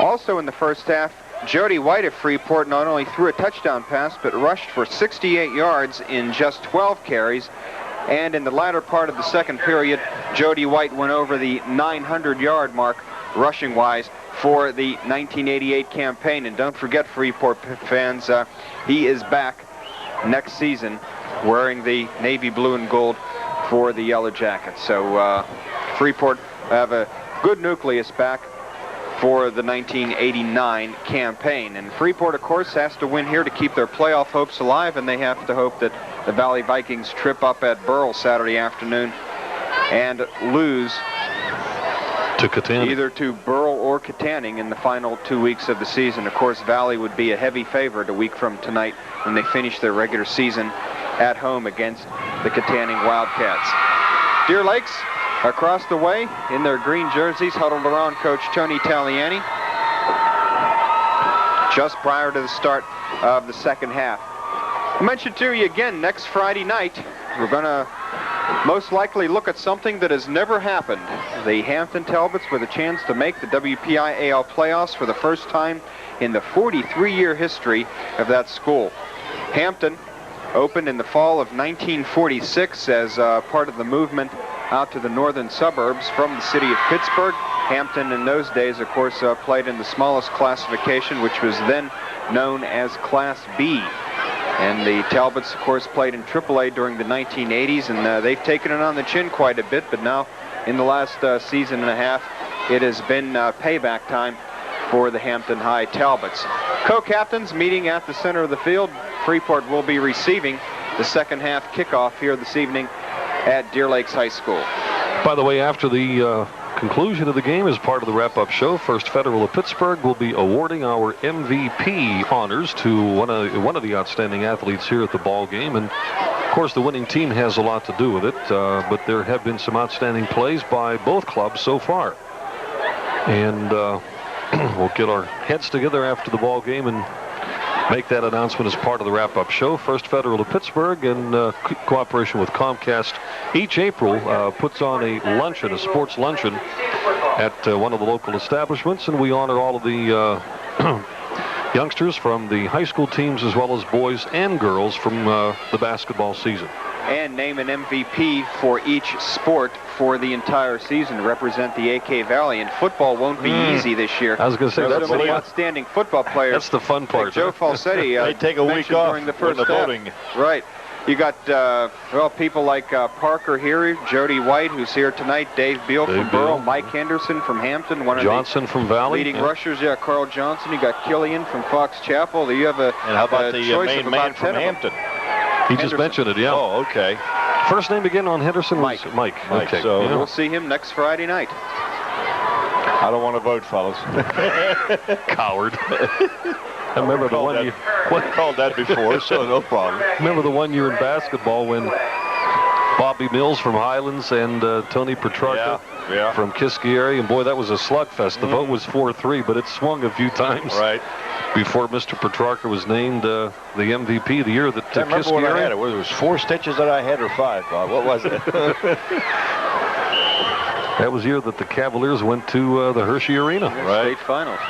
Also in the first half, Jody White of Freeport not only threw a touchdown pass, but rushed for 68 yards in just 12 carries. And in the latter part of the second period, Jody White went over the 900-yard mark rushing-wise for the 1988 campaign. And don't forget, Freeport fans, he is back next season wearing the navy blue and gold for the Yellow Jackets. So Freeport have a good nucleus back for the 1989 campaign. And Freeport, of course, has to win here to keep their playoff hopes alive, and they have to hope that the Valley Vikings trip up at Burrell Saturday afternoon and lose to Katanning. Either to Burrell or Katanning in the final 2 weeks of the season. Of course, Valley would be a heavy favorite a week from tonight when they finish their regular season at home against the Katanning Wildcats. Deer Lakes across the way in their green jerseys, huddled around Coach Tony Taliani just prior to the start of the second half. I mentioned to you again, next Friday night, we're going to most likely look at something that has never happened. The Hampton Talbots with a chance to make the WPIAL playoffs for the first time in the 43-year history of that school. Hampton opened in the fall of 1946 as part of the movement out to the northern suburbs from the city of Pittsburgh. Hampton in those days, of course, played in the smallest classification, which was then known as Class B. And the Talbots, of course, played in AAA during the 1980s, and they've taken it on the chin quite a bit, but now in the last season and a half, it has been payback time for the Hampton High Talbots. Co-captains meeting at the center of the field. Freeport will be receiving the second half kickoff here this evening at Deer Lakes High School. By the way, after the conclusion of the game, as part of the wrap-up show, First Federal of Pittsburgh will be awarding our MVP honors to one of the outstanding athletes here at the ball game. And of course, the winning team has a lot to do with it, but there have been some outstanding plays by both clubs so far. And we'll get our heads together after the ball game and make that announcement as part of the wrap-up show. First Federal of Pittsburgh, in cooperation with Comcast, each April puts on a luncheon, a sports luncheon, at one of the local establishments, and we honor all of the youngsters from the high school teams as well as boys and girls from the basketball season. And name an MVP for each sport for the entire season to represent the AK Valley. And football won't be easy this year. I was going to say, that's the outstanding football players. That's the fun part. Like Joe Falsetti they take a week off during the first half. voting. Right. You got, well, people like Parker here, Jody White, who's here tonight, Dave Beal from Burrell, Mike Henderson from Hampton, one of Johnson from Valley, leading rushers. Yeah, Carl Johnson. You got Killian from Fox Chapel. You have a and how about the main man from Hampton? He just mentioned it, yeah. Oh, okay. First name again on Henderson? Mike. Mike. Okay. So we'll see him next Friday night. I don't want to vote, fellas. Coward. I remember the one year. Called that before, so no problem. Remember the 1 year in basketball when Bobby Mills from Highlands and Tony Petrarca from Kiskieri, and boy, that was a slugfest. The vote was 4-3, but it swung a few times. Right. Before Mr. Petrarca was named the MVP the year that I remember what I had. It was 4 stitches that I had or 5, Bob. What was it? That was the year that the Cavaliers went to the Hershey Arena. Right. State finals.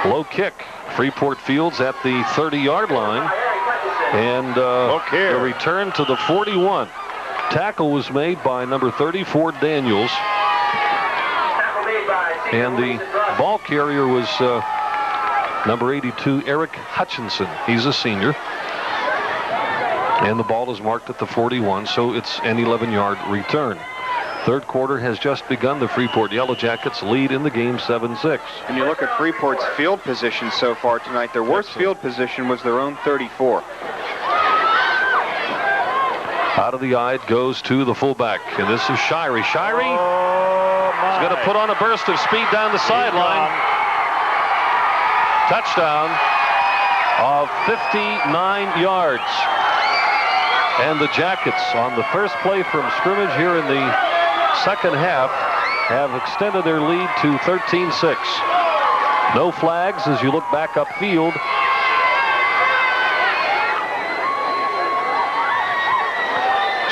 Low kick. Freeport Fields at the 30-yard line. And the return to the 41. Tackle was made by number 34, Daniels. And the ball carrier was number 82, Eric Hutchinson. He's a senior. And the ball is marked at the 41, so it's an 11-yard return. Third quarter has just begun. The Freeport Yellow Jackets lead in the game 7-6. When you look at Freeport's field position so far tonight, their worst field position was their own 34. Out of the eye, it goes to the fullback, and this is Shirey. Shirey is going to put on a burst of speed down the sideline. Touchdown of 59 yards. And the Jackets, on the first play from scrimmage here in the second half, have extended their lead to 13-6. No flags as you look back upfield.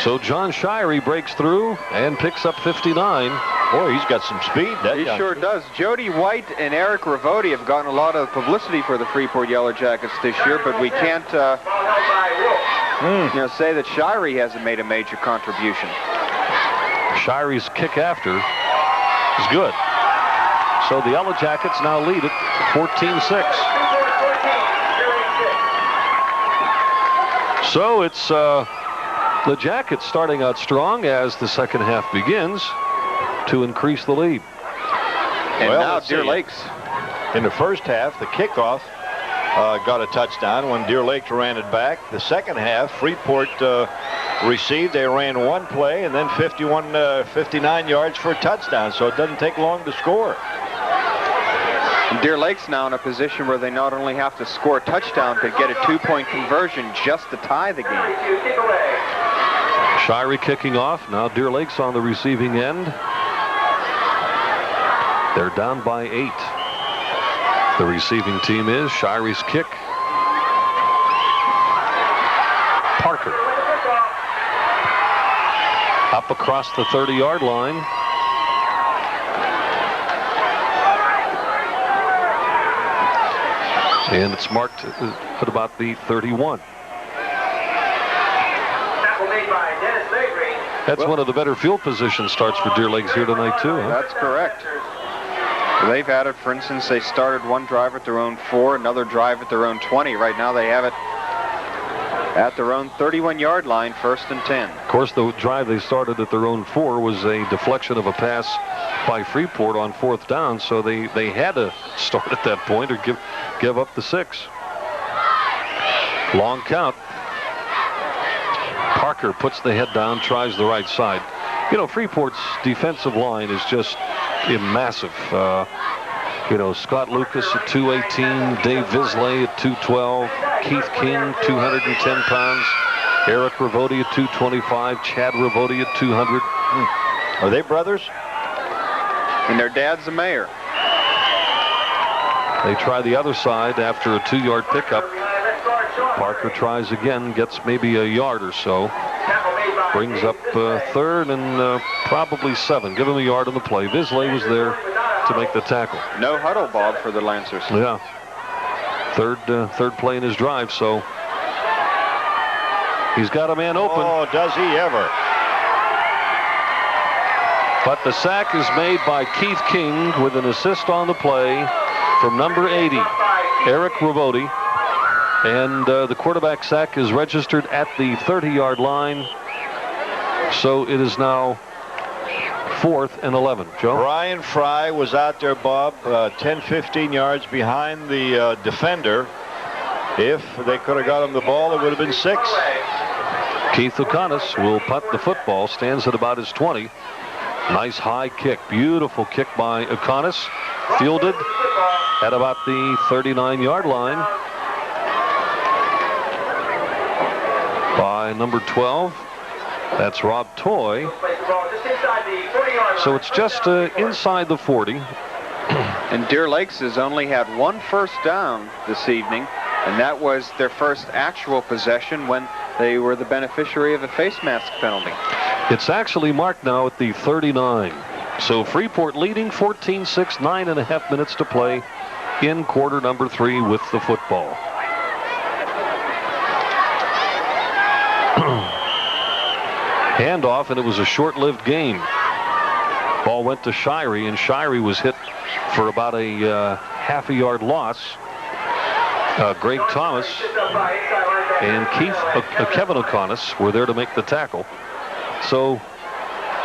So John Shirey breaks through and picks up 59. Boy, he's got some speed. He sure does. Jody White and Eric Ravotti have gotten a lot of publicity for the Freeport Yellow Jackets this year, but we can't say that Shirey hasn't made a major contribution. Shirey's kick after is good. So the Yellow Jackets now lead it 14-6. So it's the Jackets starting out strong as the second half begins to increase the lead. And Well, now let's Deer see. Lakes. In the first half, the kickoff got a touchdown when Deer Lakes ran it back. The second half, Freeport received. They ran one play and then 59 yards for a touchdown. So it doesn't take long to score. And Deer Lakes now in a position where they not only have to score a touchdown, but get a 2-point conversion just to tie the game. Shirey kicking off. Now Deer Lakes on the receiving end. They're down by 8. The receiving team is Shirey's kick. Parker. Up across the 30-yard line. And it's marked at about the 31. That's one of the better field position starts for Deer Lakes here tonight, too. Huh? That's correct. They've had it, for instance, they started one drive at their own 4, another drive at their own 20. Right now they have it at their own 31-yard line, 1st and 10. Of course, the drive they started at their own 4 was a deflection of a pass by Freeport on 4th down, so they had to start at that point or give up the 6. Long count. Parker puts the head down, tries the right side. You know, Freeport's defensive line is just massive. You know, Scott Lucas at 218, Dave Visley at 212, Keith King 210 pounds, Eric Ravotti at 225, Chad Ravotti at 200. Are they brothers? And their dad's the mayor. They try the other side after a 2-yard pickup. Parker tries again, gets maybe a yard or so. Brings up 3rd and probably 7. Give him a yard on the play. Visley was there to make the tackle. No huddle, Bob, for the Lancers. Yeah. Third play in his drive, so he's got a man open. Oh, does he ever? But the sack is made by Keith King with an assist on the play from number 80, Eric Ravotti. And the quarterback sack is registered at the 30-yard line. So it is now 4th and 11. Joe? Brian Fry was out there, Bob, 10, 15 yards behind the defender. If they could have got him the ball, it would have been 6. Keith O'Connor will punt the football, stands at about his 20. Nice high kick, beautiful kick by O'Connor, fielded at about the 39-yard line by number 12. That's Rob Toy. So it's just inside the 40. And Deer Lakes has only had 1 first down this evening, and that was their first actual possession when they were the beneficiary of a face mask penalty. It's actually marked now at the 39. So Freeport leading 14-6, 9.5 minutes to play in quarter number 3 with the football. Handoff, and it was a short-lived game. Ball went to Shirey, and Shirey was hit for about a half a yard loss. Greg Thomas and Kevin O'Connor were there to make the tackle. So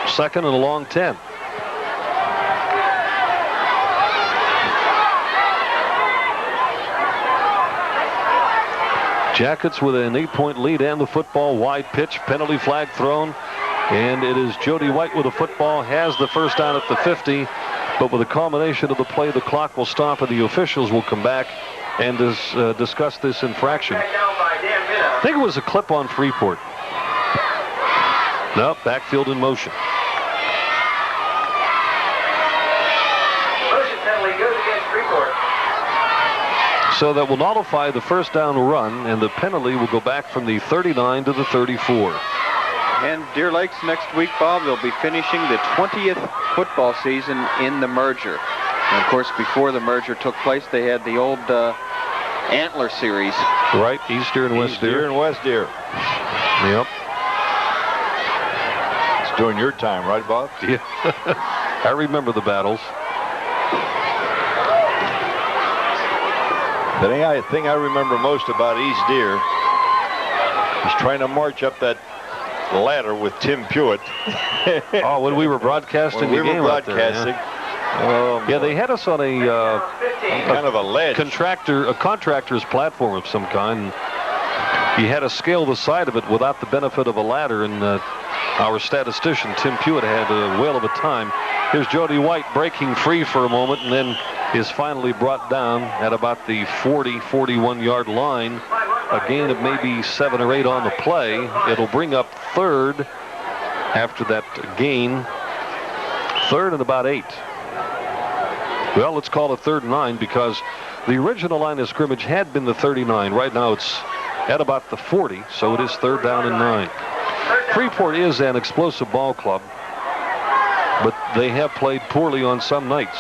2nd and a long 10. Jackets with an 8-point lead and the football. Wide pitch, penalty flag thrown, and it is Jody White with the football, has the first down at the 50, but with a combination of the play, the clock will stop and the officials will come back and discuss this infraction. I think it was a clip on Freeport. No, backfield in motion. Motion penalty goes against Freeport. So that will nullify the first down run, and the penalty will go back from the 39 to the 34. And Deer Lakes next week, Bob, they'll be finishing the 20th football season in the merger. And of course, before the merger took place, they had the old Antler series. Right, East Deer and West Deer. Deer and West Deer. Yep. It's during your time, right, Bob? Yeah. I remember the battles. The thing I remember most about East Deer is trying to march up that ladder with Tim Pewitt. Oh, when we were broadcasting when we the game were out there, broadcasting, Yeah, they had us on a kind of a ledge. A contractor's platform of some kind. He had to scale the side of it without the benefit of a ladder, and our statistician, Tim Pewitt, had a whale of a time. Here's Jody White breaking free for a moment, and then is finally brought down at about the 41-yard line. A gain of maybe 7 or 8 on the play. It'll bring up third after that gain. Third and about 8. Well, let's call it 3rd and 9 because the original line of scrimmage had been the 39. Right now it's at about the 40, so it is 3rd down and 9. Freeport is an explosive ball club, but they have played poorly on some nights.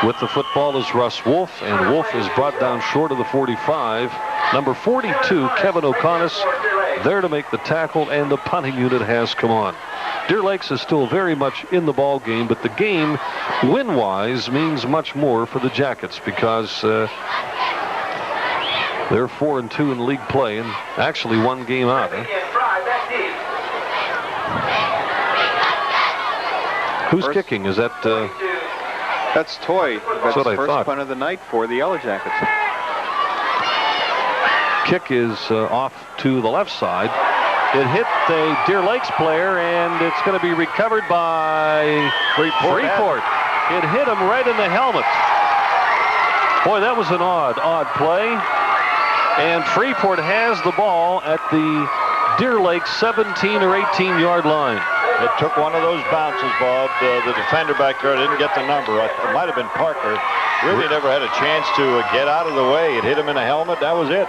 With the football is Russ Wolf, and Wolf is brought down short of the 45. Number 42, Kevin O'Connor, there to make the tackle, and the punting unit has come on. Deer Lakes is still very much in the ball game, but the game, win-wise, means much more for the Jackets because they're 4-2 in league play, and actually one game out. Who's kicking? Is that... That's Toy. That's what I first thought. punt of the night for the Yellow Jackets. Kick is off to the left side. It hit the Deer Lakes player, and it's going to be recovered by Freeport. It hit him right in the helmet. Boy, that was an odd play. And Freeport has the ball at the Deer Lakes 17 or 18-yard line. It took one of those bounces, Bob. The defender back there didn't get the number. It might have been Parker. Really never had a chance to get out of the way. It hit him in the helmet. That was it.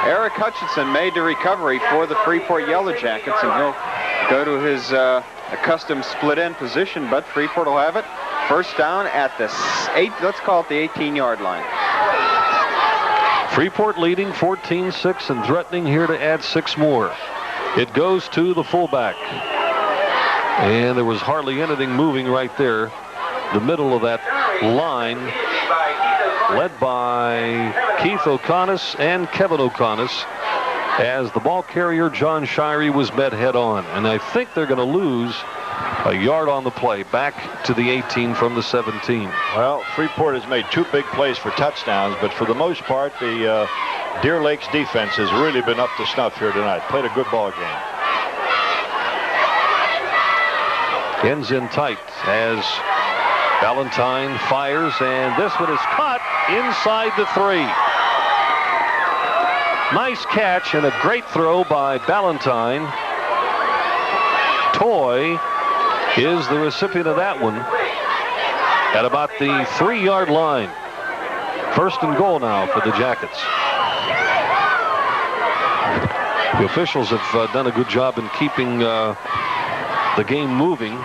Eric Hutchinson made the recovery for the Freeport Yellow Jackets, and he'll go to his accustomed split-end position, but Freeport will have it. First down at the let's call it the 18-yard line. Freeport leading 14-6 and threatening here to add 6 more. It goes to the fullback. And there was hardly anything moving right there. The middle of that line, led by Keith O'Connor and Kevin O'Connor, as the ball carrier, John Shirey, was met head-on. And I think they're going to lose a yard on the play, back to the 18 from the 17. Well, Freeport has made 2 big plays for touchdowns, but for the most part, the Deer Lakes defense has really been up to snuff here tonight. Played a good ball game. Ends in tight as Valentine fires, and this one is caught inside the 3. Nice catch and a great throw by Valentine. Toy is the recipient of that one at about the 3-yard line. First and goal now for the Jackets. The officials have done a good job in keeping the game moving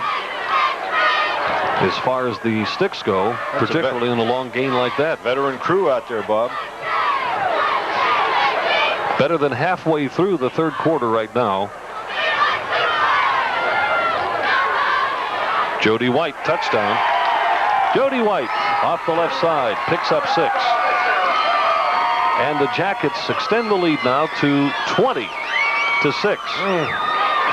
as far as the sticks go, particularly in a long game like that. Veteran crew out there, Bob. Better than halfway through the 3rd quarter right now. Jody White, touchdown. Jody White off the left side, picks up 6. And the Jackets extend the lead now to 20-6.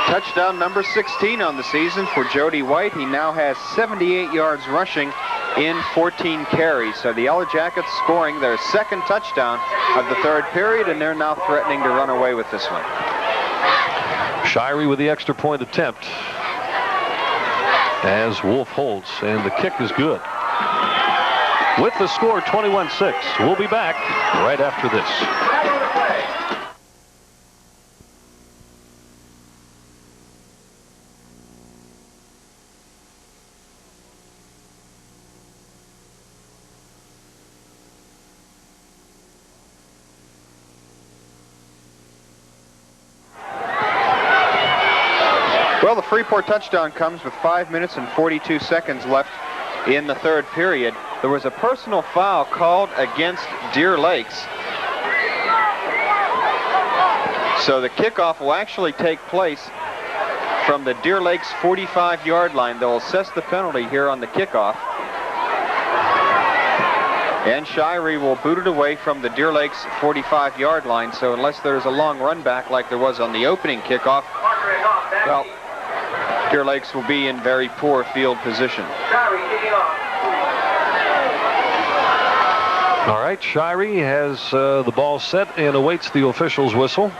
Touchdown number 16 on the season for Jody White. He now has 78 yards rushing in 14 carries. So the Yellow Jackets scoring their 2nd touchdown of the 3rd period, and they're now threatening to run away with this one. Shirey with the extra point attempt as Wolf holds, and the kick is good. With the score 21-6, we'll be back right after this. Well, the Freeport touchdown comes with 5 minutes and 42 seconds left in the 3rd period. There was a personal foul called against Deer Lakes. So the kickoff will actually take place from the Deer Lakes 45-yard line. They'll assess the penalty here on the kickoff. And Shirey will boot it away from the Deer Lakes 45-yard line. So unless there's a long run back like there was on the opening kickoff, well, Deer Lakes will be in very poor field position. Shirey kicking off. All right, Shirey has the ball set and awaits the official's whistle.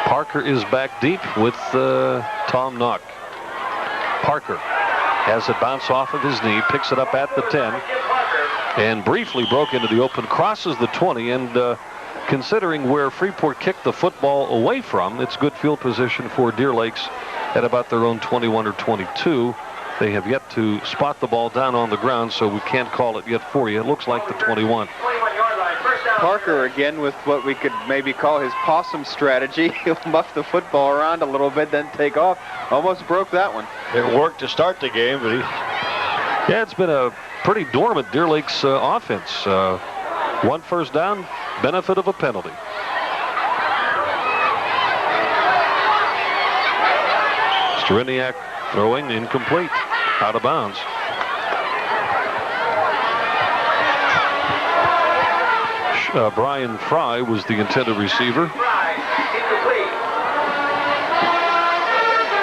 Parker is back deep with Tom Knock. Parker has it bounce off of his knee, picks it up at the 10, and briefly broke into the open, crosses the 20, and considering where Freeport kicked the football away from, it's good field position for Deer Lakes at about their own 21 or 22. They have yet to spot the ball down on the ground, so we can't call it yet for you. It looks like the 21. Parker again with what we could maybe call his possum strategy. He'll muff the football around a little bit, then take off. Almost broke that one. It worked to start the game, but Yeah, it's been a pretty dormant Deer Lakes offense. One first down, benefit of a penalty. Striniak throwing incomplete, out of bounds. Brian Fry was the intended receiver. Fry, incomplete.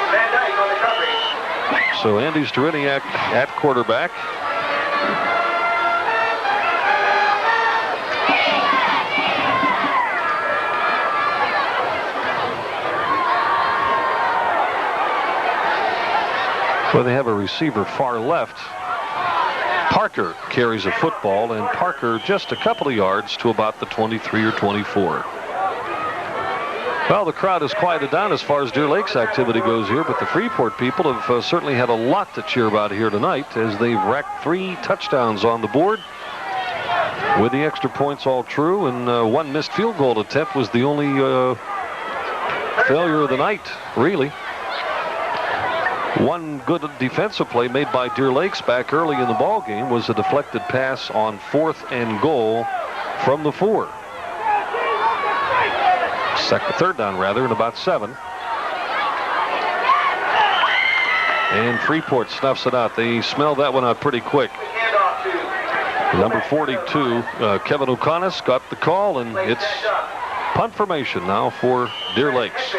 Van Dyke on the coverage. So Andy Striniak at quarterback. Well, they have a receiver far left. Parker carries a football, and Parker just a couple of yards to about the 23 or 24. Well, the crowd has quieted down as far as Deer Lakes activity goes here, but the Freeport people have certainly had a lot to cheer about here tonight as they've racked 3 touchdowns on the board with the extra points all true, and one missed field goal attempt was the only failure of the night, really. One good defensive play made by Deer Lakes back early in the ball game was a deflected pass on 4th and goal from the 4. Third down rather, in about 7. And Freeport snuffs it out. They smell that one out pretty quick. Number 42, Kevin O'Connor got the call, and it's punt formation now for Deer Lakes.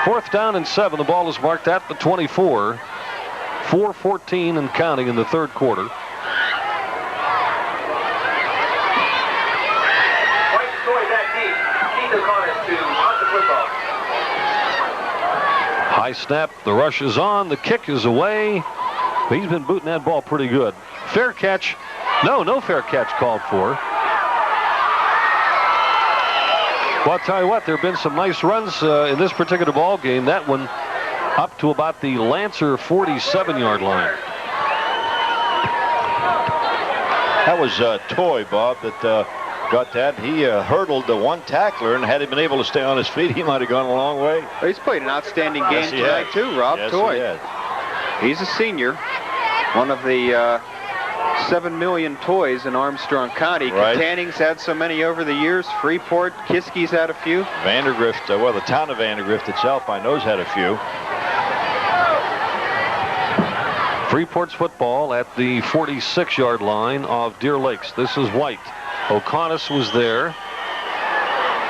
4th down and 7. The ball is marked at the 24. 4:14 and counting in the third quarter. High snap. The rush is on. The kick is away. He's been booting that ball pretty good. Fair catch. No fair catch called for. Well, I'll tell you what, there have been some nice runs in this particular ball game. That one up to about the Lancer 47-yard line. that was Toy, Bob, that got that. He hurdled the one tackler, and had he been able to stay on his feet, he might have gone a long way. Well, he's played an outstanding game tonight, too, Rob. Yes, Toy. He's a senior, one of the 7 million toys in Armstrong County. Right. Kataning's had so many over the years. Freeport, Kiski's had a few. Vandergrift, well, the town of Vandergrift itself, I know, has had a few. Freeport's football at the 46-yard line of Deer Lakes. This is White. O'Connor was there,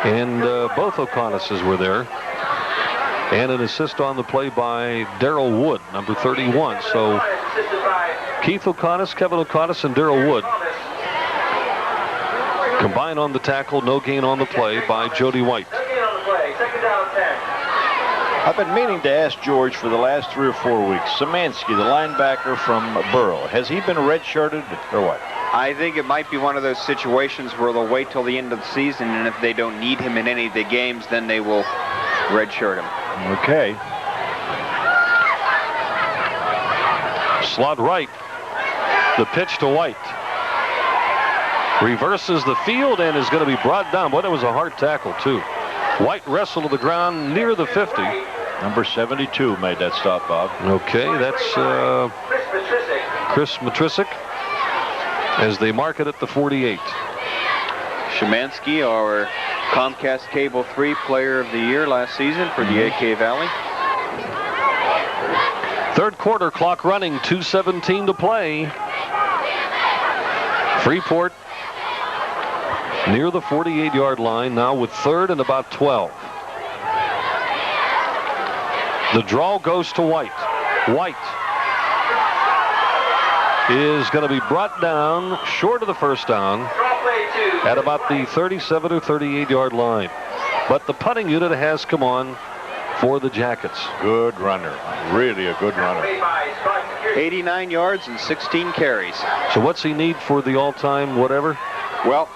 and both O'Connor's were there. And an assist on the play by Darrell Wood, number 31. So Keith O'Connor, Kevin O'Connor, and Darrell Wood combined on the tackle. No gain on the play by Jody White. I've been meaning to ask George for the last 3 or 4 weeks. Szymanski, the linebacker from Borough, has he been redshirted or what? I think it might be one of those situations where they'll wait till the end of the season, and if they don't need him in any of the games, then they will redshirt him. Okay. Slot right. The pitch to White. Reverses the field and is going to be brought down. But it was a hard tackle, too. White wrestled to the ground near the 50. Number 72 made that stop, Bob. Okay, that's Chris Matrisic as they mark it at the 48. Szymanski, our Comcast Cable 3 Player of the Year last season for the AK Valley. Third quarter, clock running, 2:17 to play. Freeport near the 48-yard line now with third and about 12. The draw goes to White. White is going to be brought down short of the first down at about the 37 or 38-yard line. But the punting unit has come on for the Jackets. Good runner. Really a good runner. 89 yards and 16 carries. So what's he need for the all-time whatever? Well,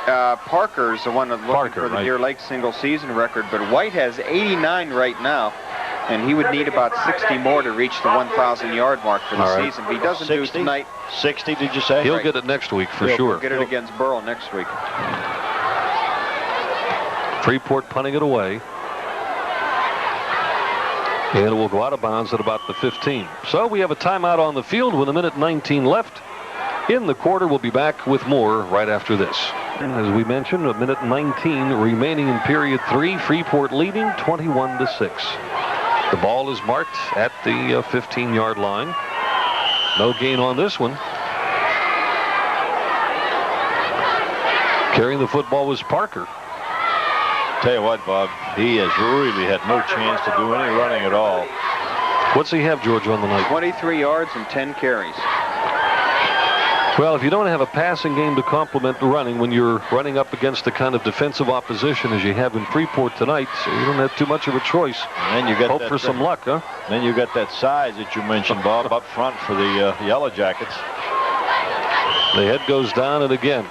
Parker's the one that's looking for the right. Deer Lake single season record, but White has 89 right now, and he would need about 60 more to reach the 1,000-yard mark for the season. If he doesn't do it tonight, 60, did you say? He'll get it next week for sure. He'll get it against Burrow next week. Freeport punting it away. And it will go out of bounds at about the 15. So we have a timeout on the field with 1:19 left in the quarter. We'll be back with more right after this. As we mentioned, 1:19 remaining in period 3. Freeport leading 21-6. The ball is marked at the 15-yard line. No gain on this one. Carrying the football was Parker. Tell you what, Bob, he has really had no chance to do any running at all. What's he have, George, on the night? 23 yards and 10 carries. Well, if you don't have a passing game to complement the running when you're running up against the kind of defensive opposition as you have in Freeport tonight, so you don't have too much of a choice. And then you got hope for some luck, huh? Then you got that size that you mentioned, Bob, up front for the Yellow Jackets. The head goes down, and again,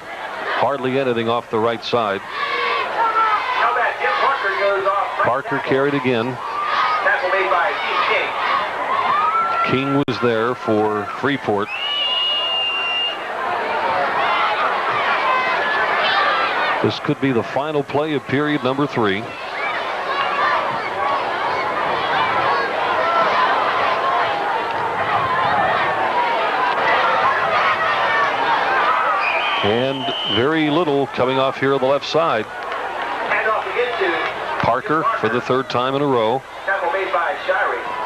hardly anything off the right side. Parker carried again. King was there for Freeport. This could be the final play of period number 3. And very little coming off here on the left side. Parker for the 3rd time in a row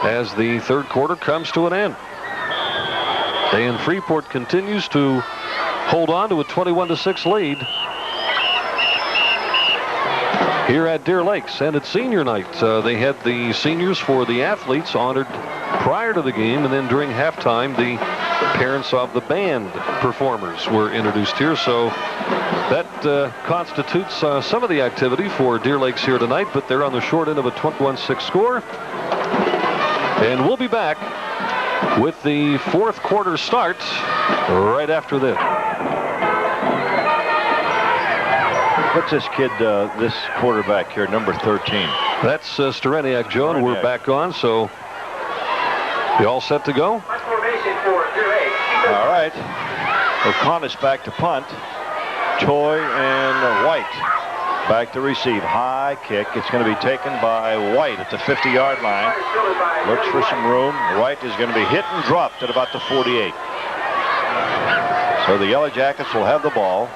as the 3rd quarter comes to an end. And Freeport continues to hold on to a 21-6 lead here at Deer Lakes. And it's senior night. They had the seniors for the athletes honored prior to the game, and then during halftime the parents of the band performers were introduced here. So that constitutes some of the activity for Deer Lakes here tonight, but they're on the short end of a 21-6 score. And we'll be back with the 4th quarter start right after this. What's this kid, this quarterback here, number 13? That's Stereniak, Joe, and we're back on, so you all set to go? All right. O'Connor's back to punt. Toy and White back to receive. High kick. It's going to be taken by White at the 50-yard line. Looks for some room. White is going to be hit and dropped at about the 48. So the Yellow Jackets will have the ball.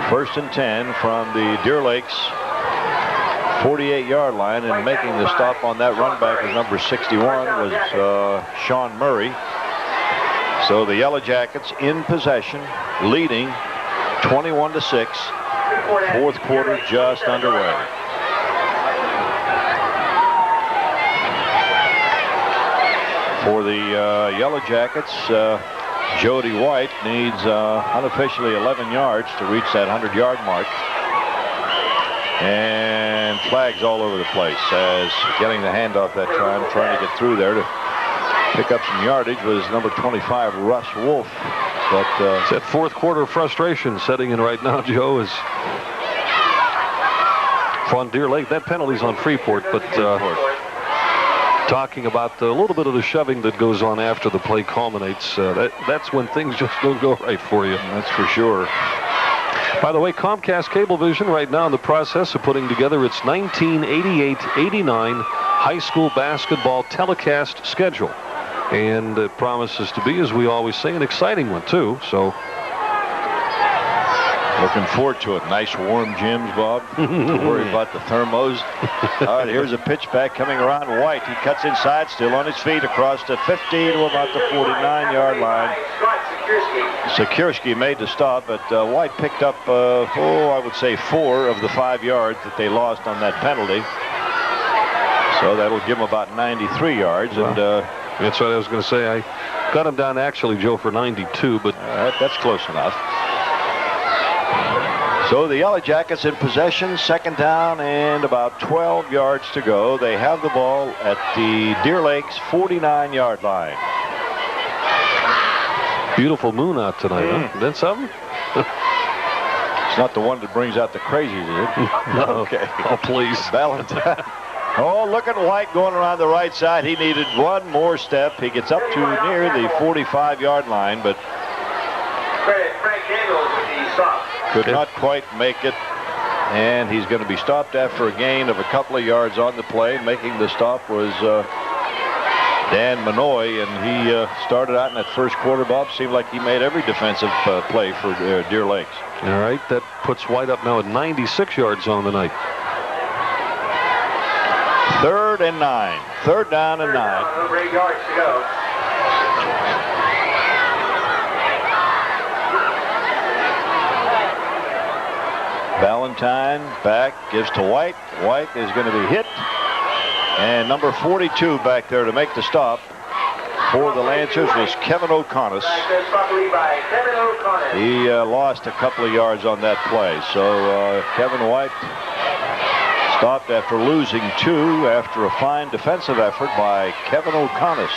1st and 10 from the Deer Lakes 48-yard line, and making the stop on that run back is number 61 was Sean Murray. So the Yellow Jackets in possession, leading 21-6. 4th quarter just underway. For the Yellow Jackets, Jody White needs unofficially 11 yards to reach that 100-yard mark. And flags all over the place as getting the handoff that time, trying to get through there to pick up some yardage was number 25, Russ Wolf. But it's that 4th quarter frustration setting in right now, Joe, is on Deer Lake. That penalty's on Freeport, but talking about a little bit of the shoving that goes on after the play culminates, that's when things just don't go right for you. That's for sure. By the way, Comcast Cablevision right now in the process of putting together its 1988-89 high school basketball telecast schedule. And it promises to be, as we always say, an exciting one, too. So, looking forward to it. Nice warm gyms, Bob. Don't worry about the thermos. All right, here's a pitch back coming around White. He cuts inside, still on his feet, across the 50 to about the 49-yard line. Sikorsky made the stop, but White picked up, I would say 4 of the 5 yards that they lost on that penalty. So that'll give him about 93 yards. Wow. And that's what I was going to say. I got him down actually, Joe, for 92, but that's close enough. So the Yellow Jackets in possession, second down and about 12 yards to go. They have the ball at the Deer Lakes 49-yard line. beautiful moon out tonight, huh? That's something? It's not the one that brings out the crazies, is it? No. Okay. Oh, please. Valentine. Oh, look at White going around the right side. He needed one more step. He gets up to near the 45-yard line, but could not quite make it. And he's going to be stopped after a gain of a couple of yards on the play. Making the stop was Dan Manoy, and he started out in that first quarter, Bob. Seemed like he made every defensive play for Deer Lakes. All right, that puts White up now at 96 yards on the night. 3rd and 9. 3rd down and 9. Over 8 yards to go. Valentine back, gives to White. White is going to be hit. And number 42 back there to make the stop for the Lancers was Kevin O'Connor. He lost a couple of yards on that play. So Kevin White stopped after losing 2 after a fine defensive effort by Kevin O'Connor.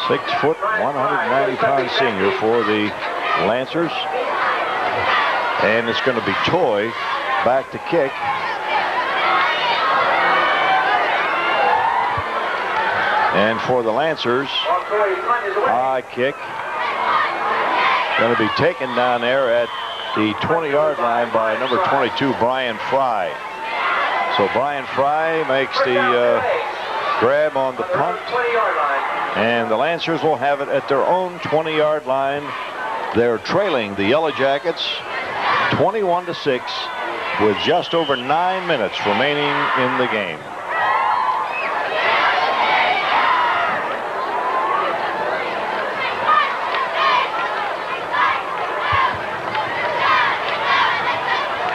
6 foot, 190-pound senior for the Lancers. And it's going to be Toy back to kick. And for the Lancers, high kick. Going to be taken down there at the 20-yard line by number 22, Brian Fry. So Brian Fry makes the grab on the punt. And the Lancers will have it at their own 20-yard line. They're trailing the Yellow Jackets 21-6 with just over 9 minutes remaining in the game.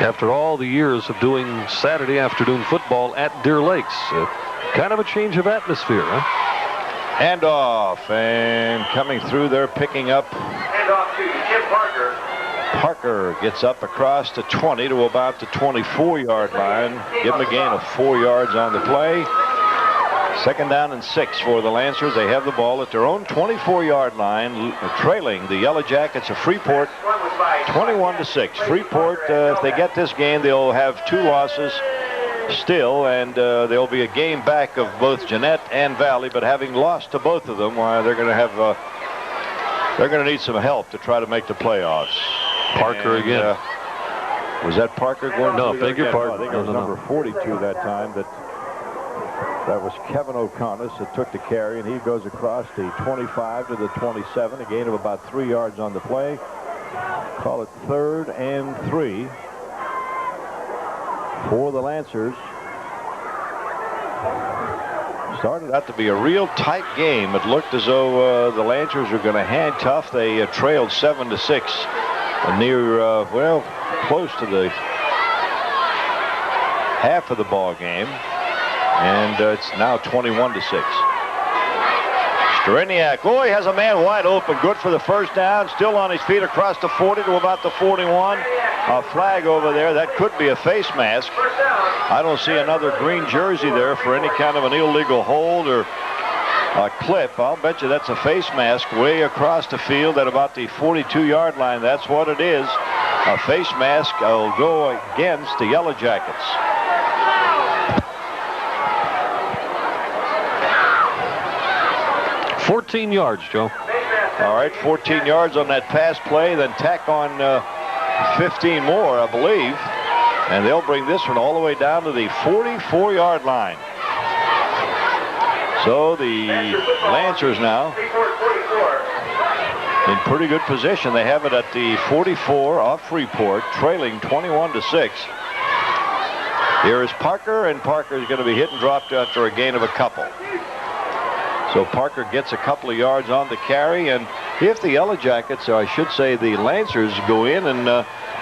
After all the years of doing Saturday afternoon football at Deer Lakes, kind of a change of atmosphere, huh? Handoff, and coming through there, picking up. Handoff to Jim Parker. Parker gets up across the 20 to about the 24-yard line. Give him a gain of 4 yards on the play. 2nd down and 6 for the Lancers. They have the ball at their own 24-yard line, trailing the Yellow Jackets of Freeport 21-6. Freeport, if they get this game, they'll have 2 losses still, and there'll be a game back of both Jeanette and Valley. But having lost to both of them, they're going to have they're going to need some help to try to make the playoffs. Parker and, again. Was that Parker going? No, beg your pardon. I think it was number 42 that time. That was Kevin O'Connor that took the carry, and he goes across the 25 to the 27, a gain of about 3 yards on the play. Call it 3rd and 3 for the Lancers. Started out to be a real tight game. It looked as though the Lancers were going to handcuff. They trailed 7-6 near, well, close to the half of the ball game. And it's now 21-6. Streniak, oh, he has a man wide open. Good for the first down. Still on his feet across the 40 to about the 41. A flag over there. That could be a face mask. I don't see another green jersey there for any kind of an illegal hold or a clip. I'll bet you that's a face mask way across the field at about the 42-yard line. That's what it is. A face mask will go against the Yellow Jackets. 14 yards, Joe. All right, 14 yards on that pass play, then tack on 15 more, I believe. And they'll bring this one all the way down to the 44-yard line. So the Lancers now in pretty good position. They have it at the 44 off Freeport, trailing 21-6. Here is Parker, and Parker is going to be hit and dropped after a gain of a couple. So Parker gets a couple of yards on the carry, and if the Yellow Jackets, or I should say the Lancers, go in and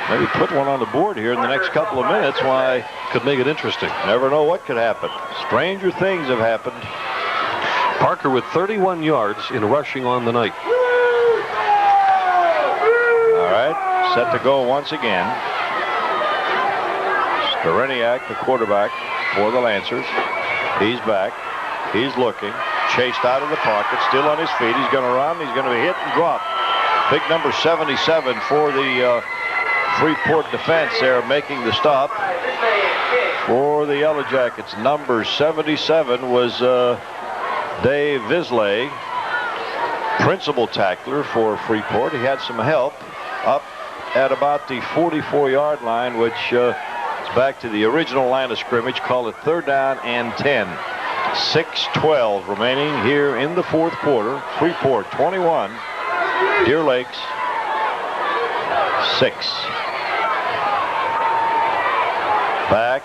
maybe put one on the board here in the next couple of minutes. Why? Could make it interesting. Never know what could happen. Stranger things have happened. Parker with 31 yards in rushing on the night. All right, set to go once again. Skoreniak, the quarterback for the Lancers. He's back. He's looking. Chased out of the pocket, still on his feet. He's going to run. He's going to be hit and drop. Big number 77 for the Freeport defense there, making the stop for the Yellow Jackets. Number 77 was Dave Visley, principal tackler for Freeport. He had some help up at about the 44-yard line, which is back to the original line of scrimmage. Call it 3rd down and 10. 6:12 remaining here in the 4th quarter. Freeport 21, Deer Lakes 6. Back.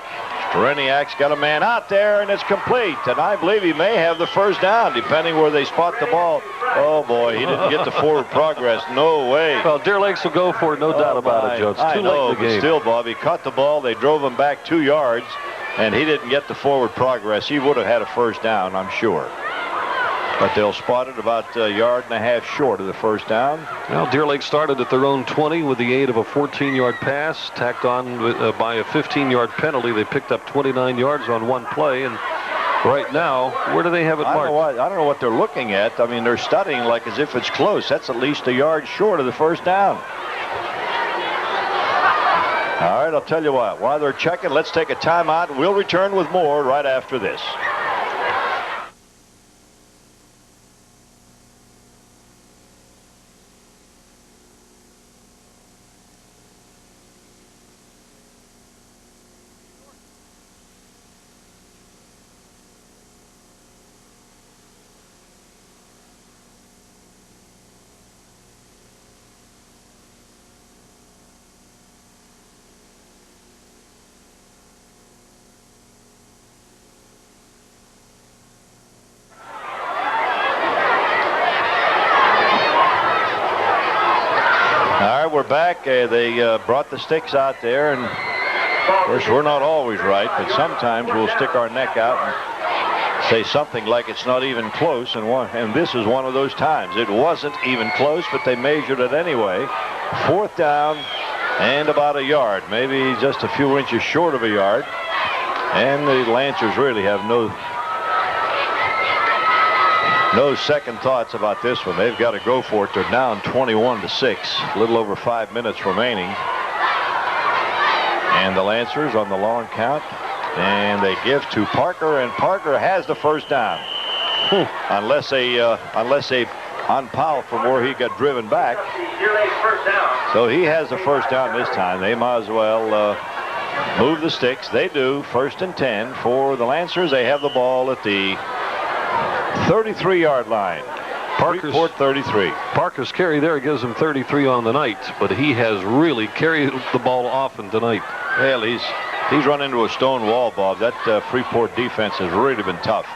Skoreniak's got a man out there, and it's complete. And I believe he may have the first down, depending where they spot the ball. Oh, boy, he didn't get the forward progress. No way. Well, Deer Lakes will go for it, no doubt about it, Joe. It's too late in the game. But still, Bob, he caught the ball. They drove him back 2 yards, and he didn't get the forward progress. He would have had a first down, I'm sure. But they'll spot it about a yard and a half short of the first down. Well, Deer Lake started at their own 20 with the aid of a 14-yard pass, tacked on by a 15-yard penalty. They picked up 29 yards on one play, and right now, where do they have it marked? I don't know what they're looking at. I mean, they're studying like as if it's close. That's at least a yard short of the first down. All right, I'll tell you what. While they're checking, let's take a timeout. We'll return with more right after this. We're back. They brought the sticks out there, and of course we're not always right, but sometimes we'll stick our neck out and say something like it's not even close, and this is one of those times. It wasn't even close, but they measured it anyway. 4th down and about a yard, maybe just a few inches short of a yard, and the Lancers really have no second thoughts about this one. They've got to go for it. They're down 21-6, a little over 5 minutes remaining. And the Lancers on the long count, and they give to Parker, and Parker has the first down. Unless they unpile from where he got driven back. So he has the first down this time. They might as well move the sticks. They do. 1st and 10 for the Lancers. They have the ball at the 33-yard line. Freeport 33. Parker's carry there gives him 33 on the night, but he has really carried the ball often tonight. Well, he's run into a stone wall, Bob. That Freeport defense has really been tough.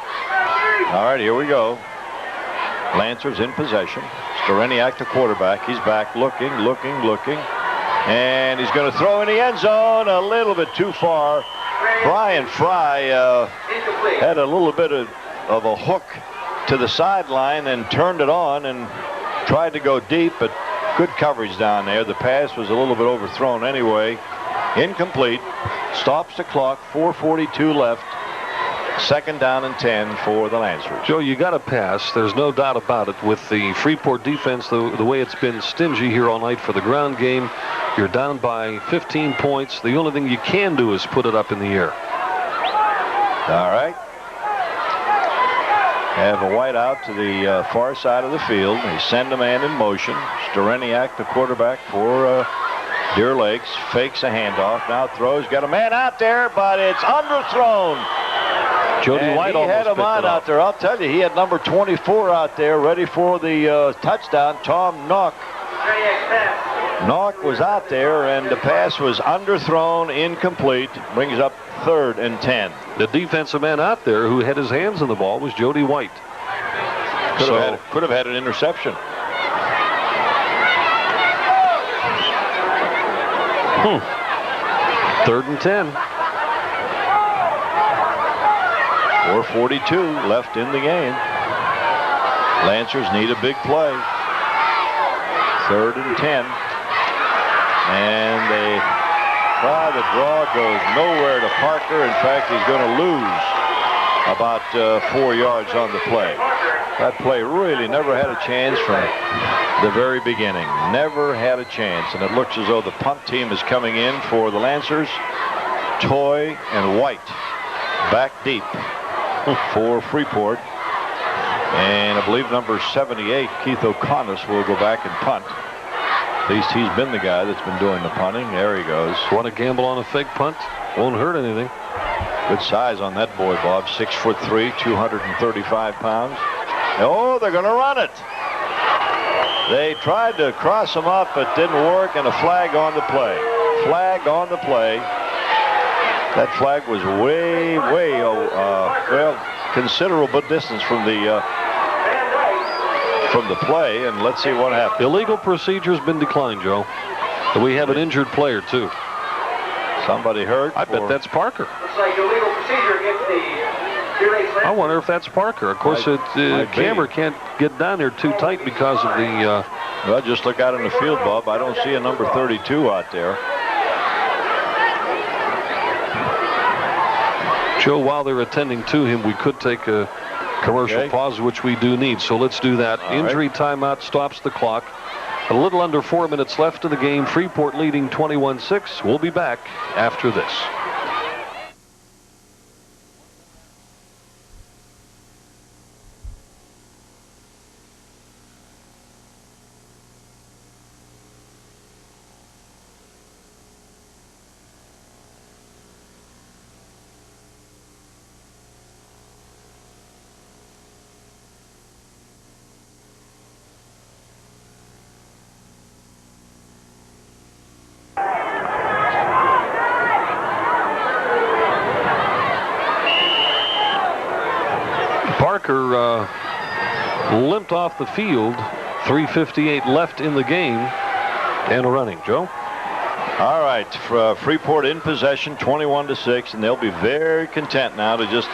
All right, here we go. Lancers in possession. Skoreniak, the quarterback. He's back looking. And he's going to throw in the end zone a little bit too far. Brian Fry had a little bit of a hook to the sideline and turned it on and tried to go deep, but good coverage down there. The pass was a little bit overthrown anyway. Incomplete. Stops the clock. 4:42 left. 2nd down and 10 for the Lancers. Joe, you got to pass. There's no doubt about it. With the Freeport defense, the way it's been stingy here all night for the ground game, you're down by 15 points. The only thing you can do is put it up in the air. All right. Have a wide out to the far side of the field. They send a man in motion. Skoreniak, the quarterback for Deer Lakes, fakes a handoff. Now throws. Got a man out there, but it's underthrown. Jody White he had him on out there. I'll tell you, he had number 24 out there ready for the touchdown. Tom Knock. Knock was out there, and the pass was underthrown, incomplete. Brings up 3rd and 10. The defensive man out there who had his hands on the ball was Jody White. Could have had an interception. 3rd and 10. 4:42 left in the game. Lancers need a big play. 3rd and 10. And they try the draw, goes nowhere to Parker. In fact, he's going to lose about 4 yards on the play. That play really never had a chance from the very beginning. Never had a chance. And it looks as though the punt team is coming in for the Lancers. Toy and White back deep for Freeport. And I believe number 78, Keith O'Connor, will go back and punt. At least he's been the guy that's been doing the punting. There he goes. Want to gamble on a fake punt? Won't hurt anything. Good size on that boy, Bob. 6'3", 235 pounds. Oh, they're going to run it. They tried to cross him up, but didn't work, and a flag on the play. Flag on the play. That flag was way, well, considerable distance from the play, and let's see what happens. Illegal procedure's been declined, Joe. And we have an injured player, too. Somebody hurt? I bet that's Parker. Looks like illegal procedure against the I wonder if that's Parker. Of course, the camera can't get down there too tight because of the... Well, just look out in the field, Bob. I don't see a number 32 out there. Joe, while they're attending to him, we could take a commercial pause, which we do need. So let's do that. Injury timeout stops the clock. A little under 4 minutes left in the game. Freeport leading 21-6. We'll be back after this. Parker limped off the field. 3:58 left in the game and running. Joe? All right, Freeport in possession, 21-6, and they'll be very content now to just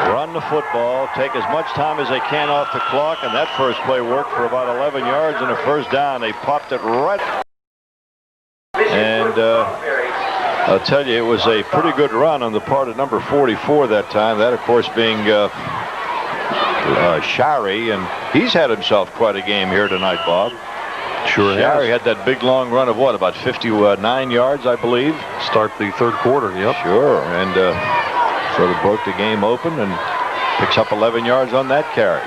run the football, take as much time as they can off the clock, and that first play worked for about 11 yards and a first down. They popped it right. And I'll tell you, it was a pretty good run on the part of number 44 that time. That, of course, being Shari, and he's had himself quite a game here tonight, Bob. Sure has. Shari had that big long run of what, about 59 yards, I believe. Start the third quarter, yep. Sure, and sort of broke the game open and picks up 11 yards on that carry.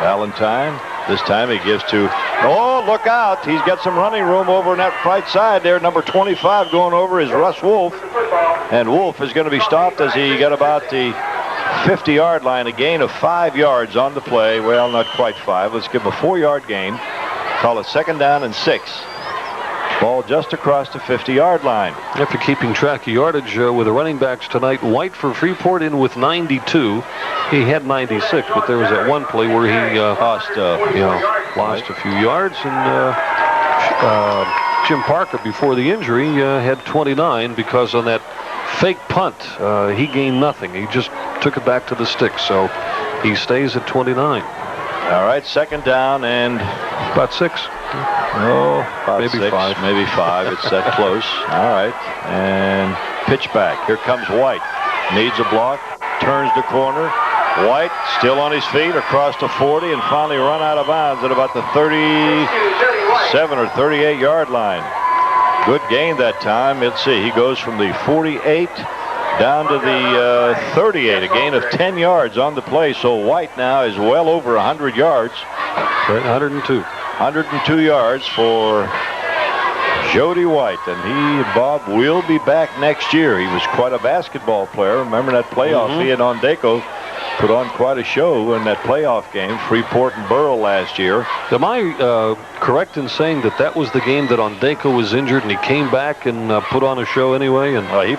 Valentine, this time he gives to, oh, look out. He's got some running room over on that right side there. Number 25 going over is Russ Wolf. And Wolf is going to be stopped as he got about the 50-yard line, a gain of 5 yards on the play. Well, not quite 5. Let's give him a 4-yard gain. Call it 2nd down and 6. Ball just across the 50-yard line. After keeping track of yardage with the running backs tonight, White for Freeport in with 92. He had 96, but there was that one play where he lost a few yards. And Jim Parker, before the injury, had 29 because on that fake punt, he gained nothing. He just took it back to the sticks, so he stays at 29. All right, 2nd down and about 6. Oh, about maybe 6, 5. maybe 5. It's that close. All right, and pitch back. Here comes White. Needs a block. Turns the corner. White still on his feet across the 40 and finally run out of bounds at about the 37 or 38-yard line. Good gain that time. Let's see. He goes from the 48 down to the 38, a gain of 10 yards on the play. So White now is well over 100 yards. 102. 102 yards for Jody White, and he, Bob, will be back next year. He was quite a basketball player. Remember that playoff he and Ondeco put on quite a show in that playoff game, Freeport and Burrell last year. Am I correct in saying that that was the game that Ondeco was injured and he came back and put on a show anyway? And I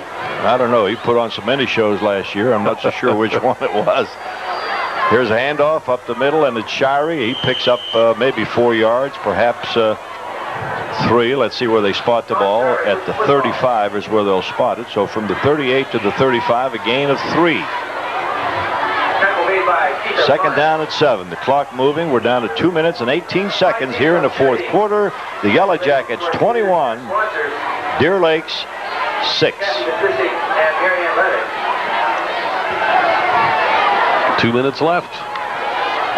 don't know. He put on so many shows last year. I'm not so sure which one it was. Here's a handoff up the middle, and it's Shirey. He picks up maybe 4 yards, perhaps 3. Let's see where they spot the ball. At the 35 is where they'll spot it. So from the 38 to the 35, a gain of 3. Second down at 7. The clock moving. We're down to 2 minutes and 18 seconds here in the fourth quarter. The Yellow Jackets 21, Deer Lakes 6. 2 minutes left.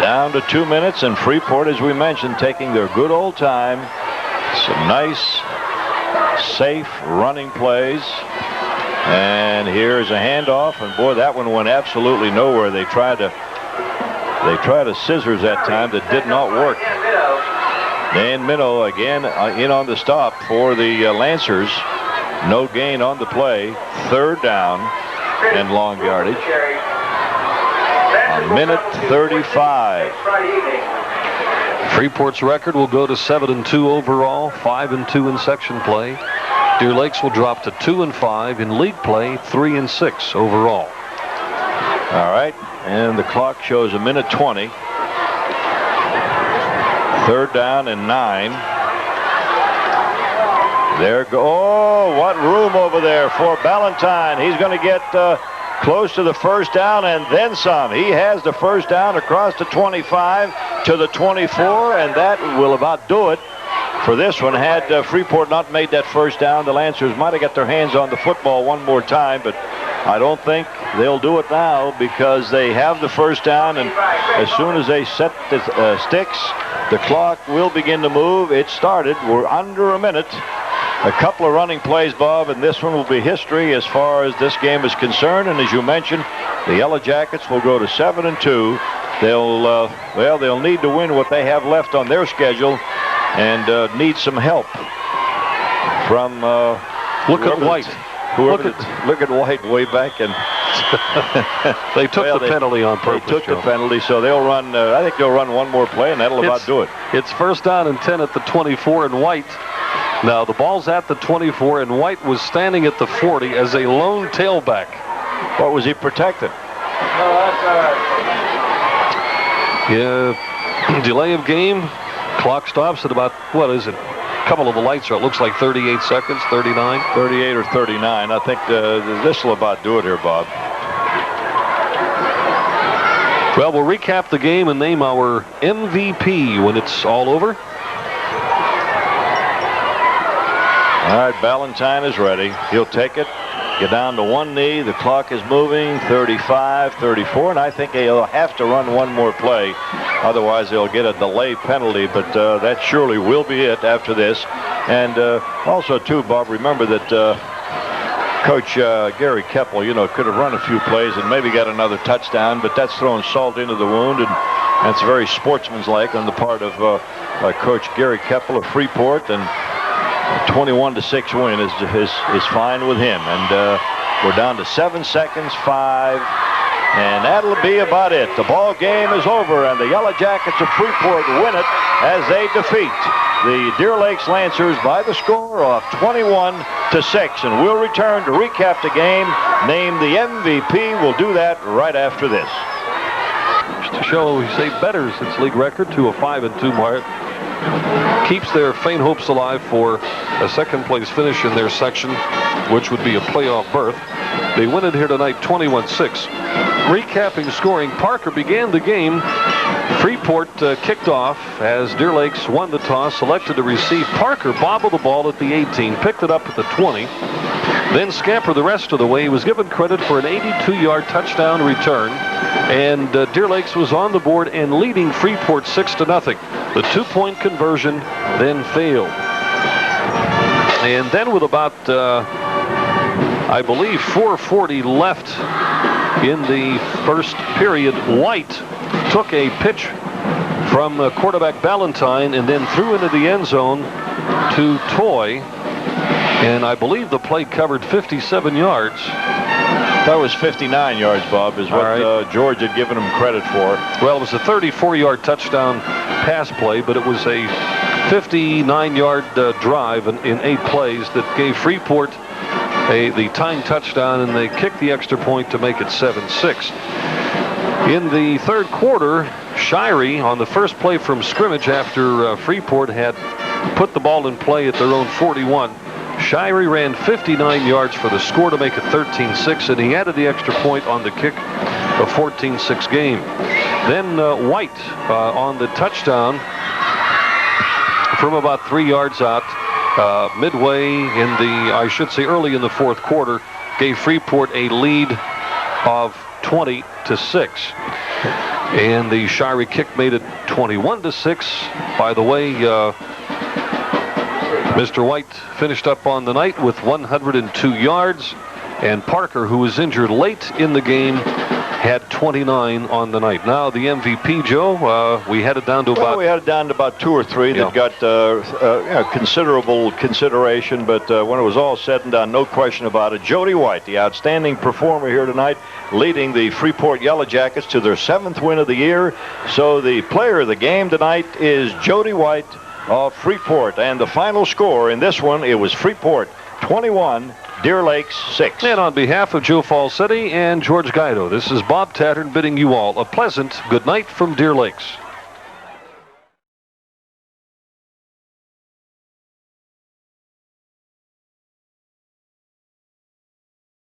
Down to 2 minutes, and Freeport, as we mentioned, taking their good old time. Some nice, safe running plays. And here's a handoff, and boy, that one went absolutely nowhere. They tried to scissors that time. That did not work. Dan Minnow again in on the stop for the Lancers. No gain on the play. Third down and long yardage. A minute 35. Freeport's record will go to 7-2 overall, 5-2 in section play. Deer Lakes will drop to 2-5 in league play, 3-6 overall. All right, and the clock shows a minute 20. Third down and 9. There go. Oh, what room over there for Ballantyne. He's going to get close to the first down and then some. He has the first down across the 25 to the 24, and that will about do it for this one. Had Freeport not made that first down, the Lancers might have got their hands on the football one more time, but I don't think they'll do it now because they have the first down, and as soon as they set the sticks, the clock will begin to move. It started. We're under a minute. A couple of running plays, Bob, and this one will be history as far as this game is concerned. And as you mentioned, the Yellow Jackets will go to 7-2. They'll need to win what they have left on their schedule, and need some help from. Look at White. Look at White way back, and they took the penalty on purpose. They took the penalty, so they'll run. I think they'll run one more play, and that'll about do it. It's first down and 10 at the 24, and White. Now the ball's at the 24, and White was standing at the 40 as a lone tailback. What was he protecting? Yeah, delay of game. Clock stops at about, what is it? A couple of the lights are, it looks like 38 seconds, 39. 38 or 39. I think this will about do it here, Bob. Well, we'll recap the game and name our MVP when it's all over. All right, Ballantyne is ready. He'll take it. Get down to one knee. The clock is moving. 35, 34, and I think he'll have to run one more play. Otherwise, they'll get a delay penalty, but that surely will be it after this. And also, too, Bob, remember that Coach Gary Keppel, could have run a few plays and maybe got another touchdown, but that's throwing salt into the wound, and that's very sportsmanlike on the part of Coach Gary Keppel of Freeport. And 21-6 win is fine with him. And we're down to 7 seconds, 5, and that'll be about it. The ball game is over, and the Yellow Jackets of Freeport win it as they defeat the Deer Lakes Lancers by the score of 21-6. And we'll return to recap the game, name the MVP. We'll do that right after this. To show, we say, betters its league record to a 5-2 mark. Keeps their faint hopes alive for a second-place finish in their section, which would be a playoff berth. They win it here tonight, 21-6. Recapping scoring, Parker began the game. Freeport kicked off as Deer Lakes won the toss, selected to receive. Parker bobbled the ball at the 18, picked it up at the 20, then scampered the rest of the way. He was given credit for an 82-yard touchdown return, and Deer Lakes was on the board and leading Freeport 6-0. The two-point conversion then failed. And then with about, I believe, 4:40 left in the first period, White took a pitch from quarterback Ballantyne and then threw into the end zone to Toy. And I believe the play covered 57 yards. That was 59 yards, Bob, is what George had given him credit for. Well, it was a 34-yard touchdown pass play, but it was a 59-yard drive in 8 plays that gave Freeport the tying touchdown, and they kicked the extra point to make it 7-6. In the third quarter, Shirey, on the first play from scrimmage after Freeport had put the ball in play at their own 41. Shirey ran 59 yards for the score to make it 13-6, and he added the extra point on the kick, a 14-6 game. Then White on the touchdown from about 3 yards out, midway in early in the fourth quarter, gave Freeport a lead of 20-6. And the Shirey kick made it 21-6. By the way, Mr. White finished up on the night with 102 yards, and Parker, who was injured late in the game, had 29 on the night. Now the MVP, Joe, we had it down to about... we had it down to about 2 or 3 that got considerable consideration, but when it was all said and done, no question about it, Jody White, the outstanding performer here tonight, leading the Freeport Yellow Jackets to their 7th win of the year. So the player of the game tonight is Jody White of Freeport, and the final score in this one, it was Freeport 21, Deer Lakes 6. And on behalf of Joe Falsetti and George Guido, this is Bob Tattern bidding you all a pleasant good night from Deer Lakes.